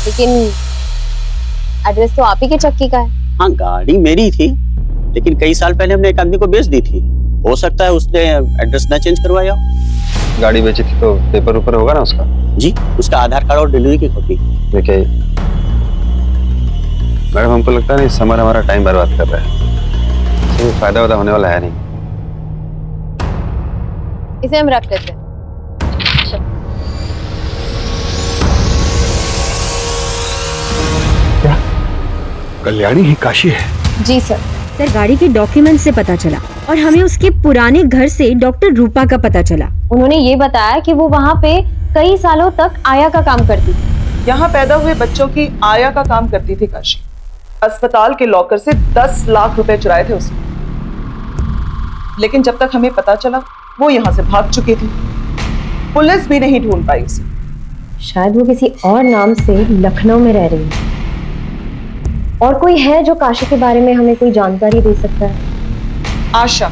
लेकिन एड्रेस तो आप ही के चक्की का है। हाँ गाड़ी मेरी थी, लेकिन कई साल पहले हमने एक आदमी को बेच दी थी। हो सकता है उसने एड्रेस ना चेंज करवाया हो। गाड़ी बेची थी तो पेपर ऊपर होगा ना उसका? जी, उसका आधार कार्ड और डिलीवरी की कॉपी। देखिए, मैडम हमको लगता है नहीं समर हमारा टाइम बर्बाद कर रहा है, इसमें फायदा वायदा होने वाला है नहीं। इसे हम रख लेते हैं। कल्याणी ही काशी है? जी सर। सर गाड़ी के डॉक्यूमेंट से पता चला और हमें उसके पुराने घर से डॉक्टर रूपा का पता चला। उन्होंने ये बताया कि वो वहाँ पे कई सालों तक आया का काम करती थी। यहाँ पैदा हुए बच्चों की आया का काम करती थी काशी। अस्पताल के लॉकर से 10 लाख रुपए चुराए थे उसने, लेकिन जब तक हमें पता चला वो यहाँ से भाग चुकी थी। पुलिस भी नहीं ढूंढ पाई उसे। शायद वो किसी और नाम से लखनऊ में रह रही है। और कोई है जो काशी के बारे में हमें कोई जानकारी दे सकता है? आशा,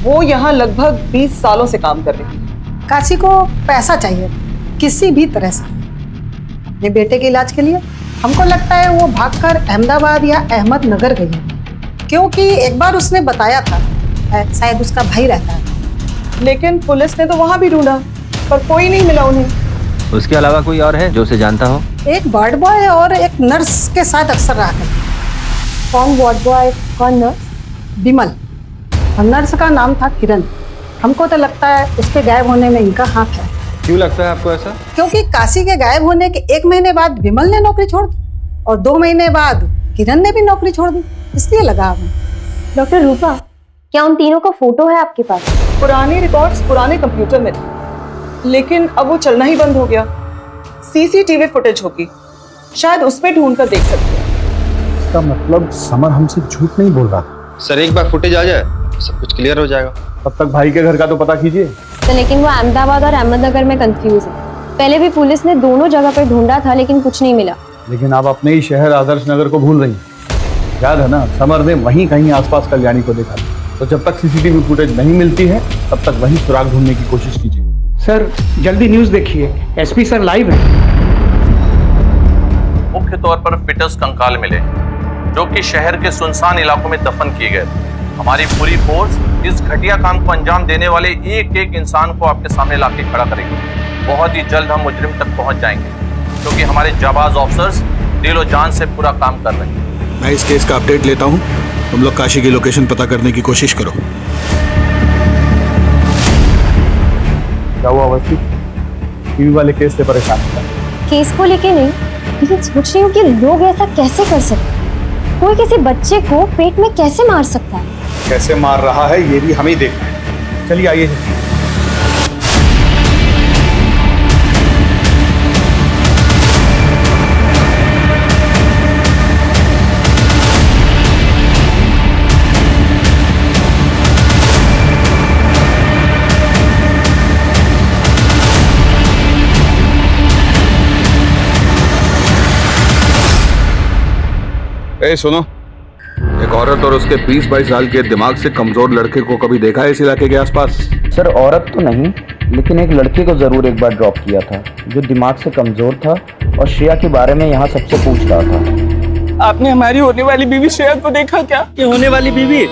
वो यहाँ लगभग 20 सालों से काम कर रही है। काशी को पैसा चाहिए किसी भी तरह से अपने बेटे के इलाज के लिए। हमको लगता है वो भागकर अहमदाबाद या अहमदनगर गई है, क्योंकि एक बार उसने बताया था शायद उसका भाई रहता है। लेकिन पुलिस ने तो वहां भी ढूंढा पर कोई नहीं मिला उन्हें। उसके अलावा कोई और है जो उसे जानता हो? एक वार्ड बॉय और एक नर्स के साथ अक्सर रहा करती। कौन वार्ड बॉय, कौन नर्स? विमल। और नर्स का नाम था किरण। हमको तो लगता है उसके गायब होने में इनका हाथ है। क्यों लगता है आपको ऐसा? क्योंकि काशी के गायब होने के 1 महीने बाद विमल ने नौकरी छोड़ दी और 2 महीने बाद किरण ने भी नौकरी छोड़ दी, इसलिए लगा हमें। डॉक्टर रूपा, क्या उन तीनों का फोटो है आपके पास? पुराने रिकॉर्ड्स पुराने कंप्यूटर में थे, लेकिन अब वो चलना ही बंद हो गया। सीसीटीवी फुटेज होगी, शायद उसमें ढूंढ कर देख सकते हैं। इसका मतलब समर हमसे झूठ नहीं बोल रहा था। सर एक बार फुटेज आ जाए सब कुछ क्लियर हो जाएगा। तब तक भाई के घर का तो पता कीजिए। तो लेकिन वो अहमदाबाद और अहमदनगर में कंफ्यूज है। पहले भी पुलिस ने दोनों जगह पर ढूंढा था लेकिन कुछ नहीं मिला। लेकिन आप अपने ही शहर आदर्श नगर को भूल रही हैं। याद है ना, समर ने वहीं कहीं आसपास कल्याणी को देखा था। तो जब तक सीसीटीवी फुटेज नहीं मिलती है तब तक वहीं सुराग ढूंढने की कोशिश कीजिए। सर जल्दी न्यूज देखिए, एसपी सर लाइव है। मुख्य तौर पर फिटस कंकाल मिले जो कि शहर के सुनसान इलाकों में दफन किए गए। हमारी पूरी फोर्स इस घटिया काम को अंजाम देने वाले एक एक इंसान को आपके सामने लाके खड़ा करेगी। बहुत ही जल्द हम मुजरिम तक पहुंच जाएंगे क्योंकि हमारे जाबाज ऑफिसर्स दिलो जान से पूरा काम कर रहे हैं। मैं इस केस का अपडेट लेता हूँ, तुम लोग काशी की लोकेशन पता करने की कोशिश करो। क्या हुआ अवस्थी? टीवी वाले केस से परेशान था? केस को लेके नहीं, लेकिन सोच रही हूँ कि लोग ऐसा कैसे कर सकते? कोई किसी बच्चे को पेट में कैसे मार सकता है? कैसे मार रहा है ये भी हम ही देखते हैं। चलिए आइए। ए सुनो, एक औरत और उसके 20-22 साल के दिमाग से कमजोर लड़के को कभी देखा है इस इलाके के आसपास? सर औरत तो नहीं, लेकिन एक लड़के को जरूर एक बार ड्रॉप किया था जो दिमाग से कमजोर था और श्रेया के बारे में यहाँ सबसे पूछ रहा था। आपने हमारी होने वाली बीवी श्रेया को देखा क्या? ये होने वाली बीवी?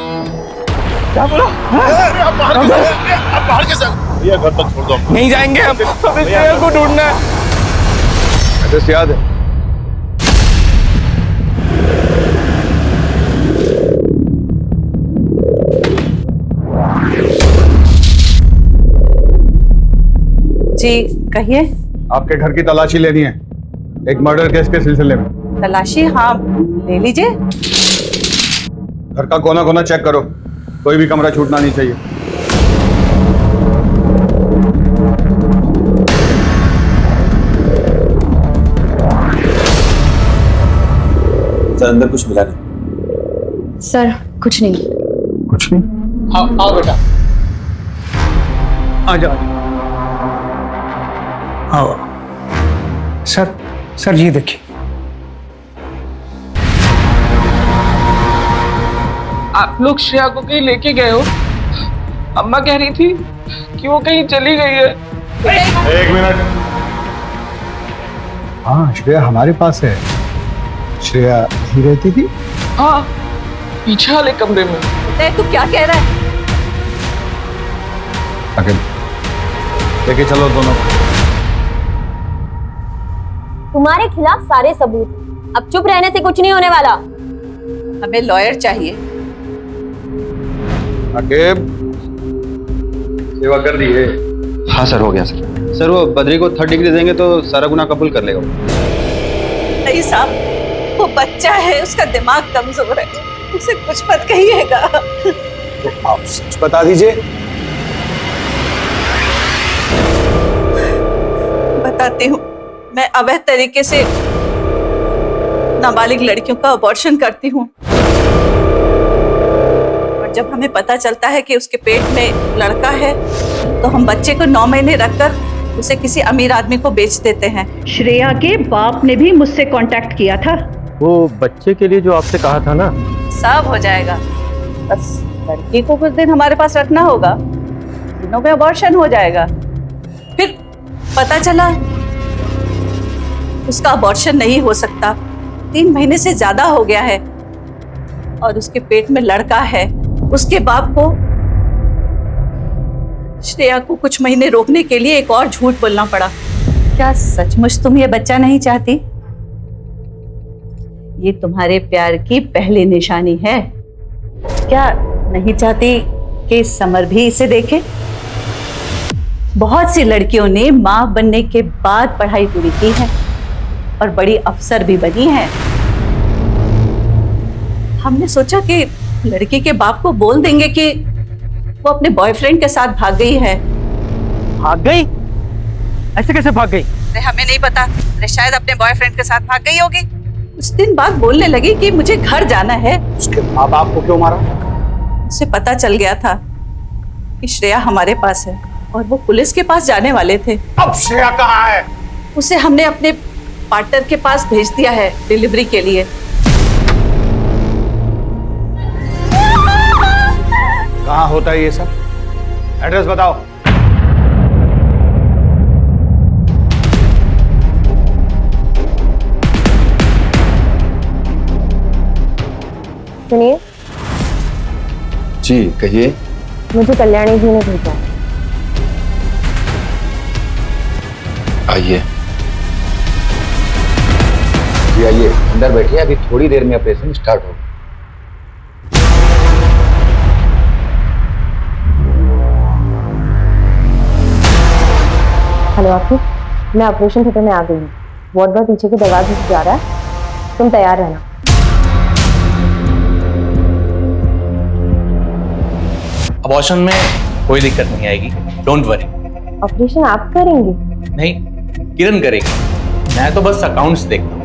क्या बोला? आप बाहर कैसे? भैया घर तक छोड़ दो। नहीं जाएंगे हम, हमें श्रेया को ढूंढना है। एड्रेस याद है? जी कहिए। आपके घर की तलाशी लेनी है, एक मर्डर केस के सिलसिले में। तलाशी? हाँ ले लीजिए। घर का कोना कोना चेक करो, कोई भी कमरा छूटना नहीं चाहिए। सर अंदर कुछ मिला नहीं? सर कुछ नहीं। कुछ नहीं? आओ बेटा, आ जाओ। आओ सर ये देखिए। आप लोग श्रेया को कहीं लेके गए हो? अम्मा कह रही थी कि वो कहीं चली गई है। एक मिनट। हाँ श्रेया हमारे पास है। श्रेया ही रहती थी? हाँ, पीछे वाले कमरे में। तू क्या कह रहा है? लेके चलो दोनों। तुम्हारे खिलाफ सारे सबूत, अब चुप रहने से कुछ नहीं होने वाला। हमें लॉयर चाहिए। आकिब, सेवा कर दी है। हाँ सर, हो गया सर। सर वो बद्री को 3rd डिग्री देंगे तो सारा गुनाह कबूल कर लेगा। नहीं साहब, वो बच्चा है, उसका दिमाग कमजोर है, उसे कुछ मत कहिएगा। तो आप सच बता दीजिए। बताती हूँ, मैं अवैध तरीके से नाबालिग लड़कियों का अबॉर्शन करती हूँ, और जब हमें पता चलता है कि उसके पेट में लड़का है तो हम बच्चे को 9 महीने रखकर उसे किसी अमीर आदमी को बेच देते हैं। श्रेया के बाप ने भी मुझसे कांटेक्ट किया था। वो बच्चे के लिए जो आपसे कहा था ना, सब हो जाएगा, बस लड़की को कुछ दिन हमारे पास रखना होगा, दिनों में अबॉर्शन हो जाएगा। फिर पता चला उसका अबॉर्शन नहीं हो सकता, 3 महीने से ज्यादा हो गया है और उसके पेट में लड़का है। उसके बाप को श्रेया को कुछ महीने रोकने के लिए एक और झूठ बोलना पड़ा। क्या सचमुच तुम ये बच्चा नहीं चाहती? ये तुम्हारे प्यार की पहली निशानी है। क्या नहीं चाहती कि समर भी इसे देखे? बहुत सी लड़कियों ने मां बनने के बाद पढ़ाई पूरी की है और बड़ी अफसर भी बनी है। हमने सोचा कि लड़की के बाप को बोल देंगे कि वो अपने बॉयफ्रेंड के साथ भाग गई है। भाग गई? ऐसे कैसे भाग गई? अरे हमें नहीं पता, अरे शायद अपने बॉयफ्रेंड के साथ भाग गई होगी। कुछ दिन बाद बोलने लगी कि मुझे घर जाना है। उसके माँ बाप को क्यों मारा? उसे पता चल गया था कि श्रेया हमारे पास है और वो पुलिस के पास जाने वाले थे। अब श्रेया कहाँ है? उसे हमने अपने पार्टनर के पास भेज दिया है डिलीवरी के लिए। कहाँ होता है ये सब? एड्रेस बताओ। सुनिए। जी कहिए। मुझे कल्याणी जी ने भेजा है। आइए जी, आइए अंदर बैठिए, अभी थोड़ी देर में ऑपरेशन स्टार्ट होगा। हेलो आखिर, मैं ऑपरेशन थिएटर में आ गई हूँ। वार्ड बॉय पीछे के दरवाजे से जा रहा है, तुम तैयार रहना। अबॉर्शन में कोई दिक्कत नहीं आएगी, डोंट वरी। ऑपरेशन आप करेंगे? नहीं, किरण करेगी, मैं तो बस अकाउंट्स देखता हूँ।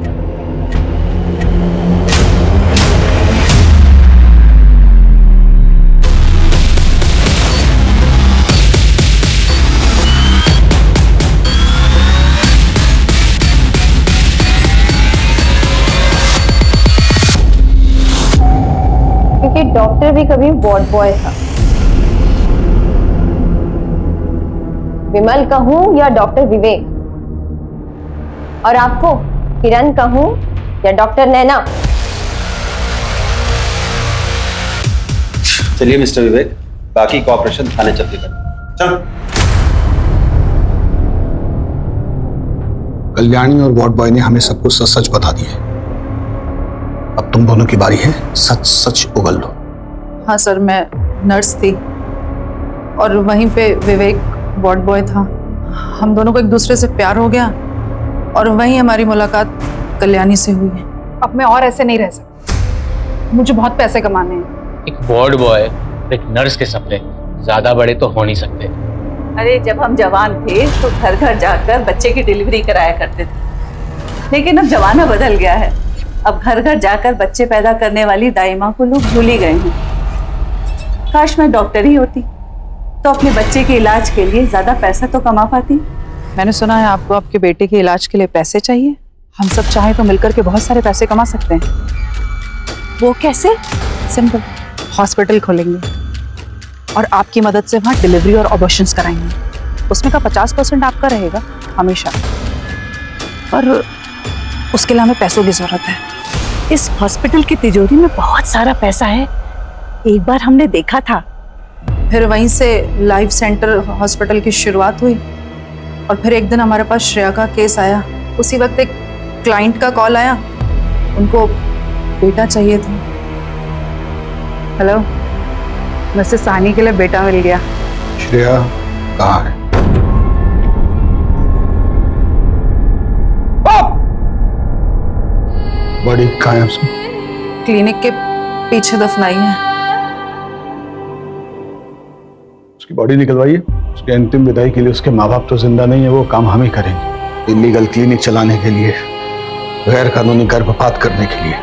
क्योंकि डॉक्टर भी कभी वार्ड बॉय था। विमल कहूं या डॉक्टर विवेक, और आपको किरण कहूं या डॉक्टर नैना? चलिए मिस्टर विवेक, बाकी का ऑपरेशन थाने चलते कर। चल। कल्याणी और वार्ड बॉय ने हमें सब कुछ सच सच बता दिया। अब तुम दोनों की बारी है, सच सच उगल लो। हाँ सर, मैं नर्स थी और वहीं पे विवेक वार्ड बॉय था। हम दोनों को एक दूसरे से प्यार हो गया और वहीं हमारी मुलाकात कल्याणी से हुई है। अब मैं और ऐसे नहीं रह सकती, मुझे बहुत पैसे कमाने हैं। एक वार्ड बॉय, एक नर्स के सपने ज्यादा बड़े तो हो नहीं सकते। अरे जब हम जवान थे तो घर घर जाकर बच्चे की डिलीवरी कराया करते थे, लेकिन अब जमाना बदल गया है। अब घर घर जाकर बच्चे पैदा करने वाली दाई माँ को लोग भूल ही गए हैं। काश मैं डॉक्टर ही होती तो अपने बच्चे के इलाज के लिए ज्यादा पैसा तो कमा पाती। मैंने सुना है आपको आपके बेटे के इलाज के लिए पैसे चाहिए। हम सब चाहें तो मिलकर के बहुत सारे पैसे कमा सकते हैं। वो कैसे? सिंपल, हॉस्पिटल खोलेंगे और आपकी मदद से वहाँ डिलीवरी और ऑपरेशंस कराएंगे। उसमें का 50% आपका रहेगा हमेशा, पर उसके लिए हमें पैसों की जरूरत है। इस हॉस्पिटल की तिजोरी में बहुत सारा पैसा है, एक बार हमने देखा था। फिर वहीं से लाइफ सेंटर हॉस्पिटल की शुरुआत हुई और फिर एक दिन हमारे पास श्रेया का केस आया। उसी वक्त एक क्लाइंट का कॉल आया उनको बेटा चाहिए था। हेलो, वैसे सानी के लिए बेटा मिल गया। श्रेया कहाँ है? बॉडी कहाँ है उसकी? क्लिनिक के पीछे दफनाई है। उसकी बॉडी निकलवाइए। उसके अंतिम विदाई के लिए उसके माँ बाप तो जिंदा नहीं है, वो काम हम ही करेंगे। इलीगल क्लिनिक चलाने के लिए, गैर कानूनी गर्भपात करने के लिए,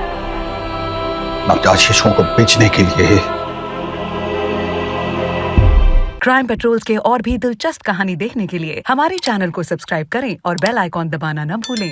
नवजात शिशुओं को बेचने के लिए। क्राइम पेट्रोल्स के और भी दिलचस्प कहानी देखने के लिए हमारे चैनल को सब्सक्राइब करें और बेल आइकॉन दबाना न भूलें।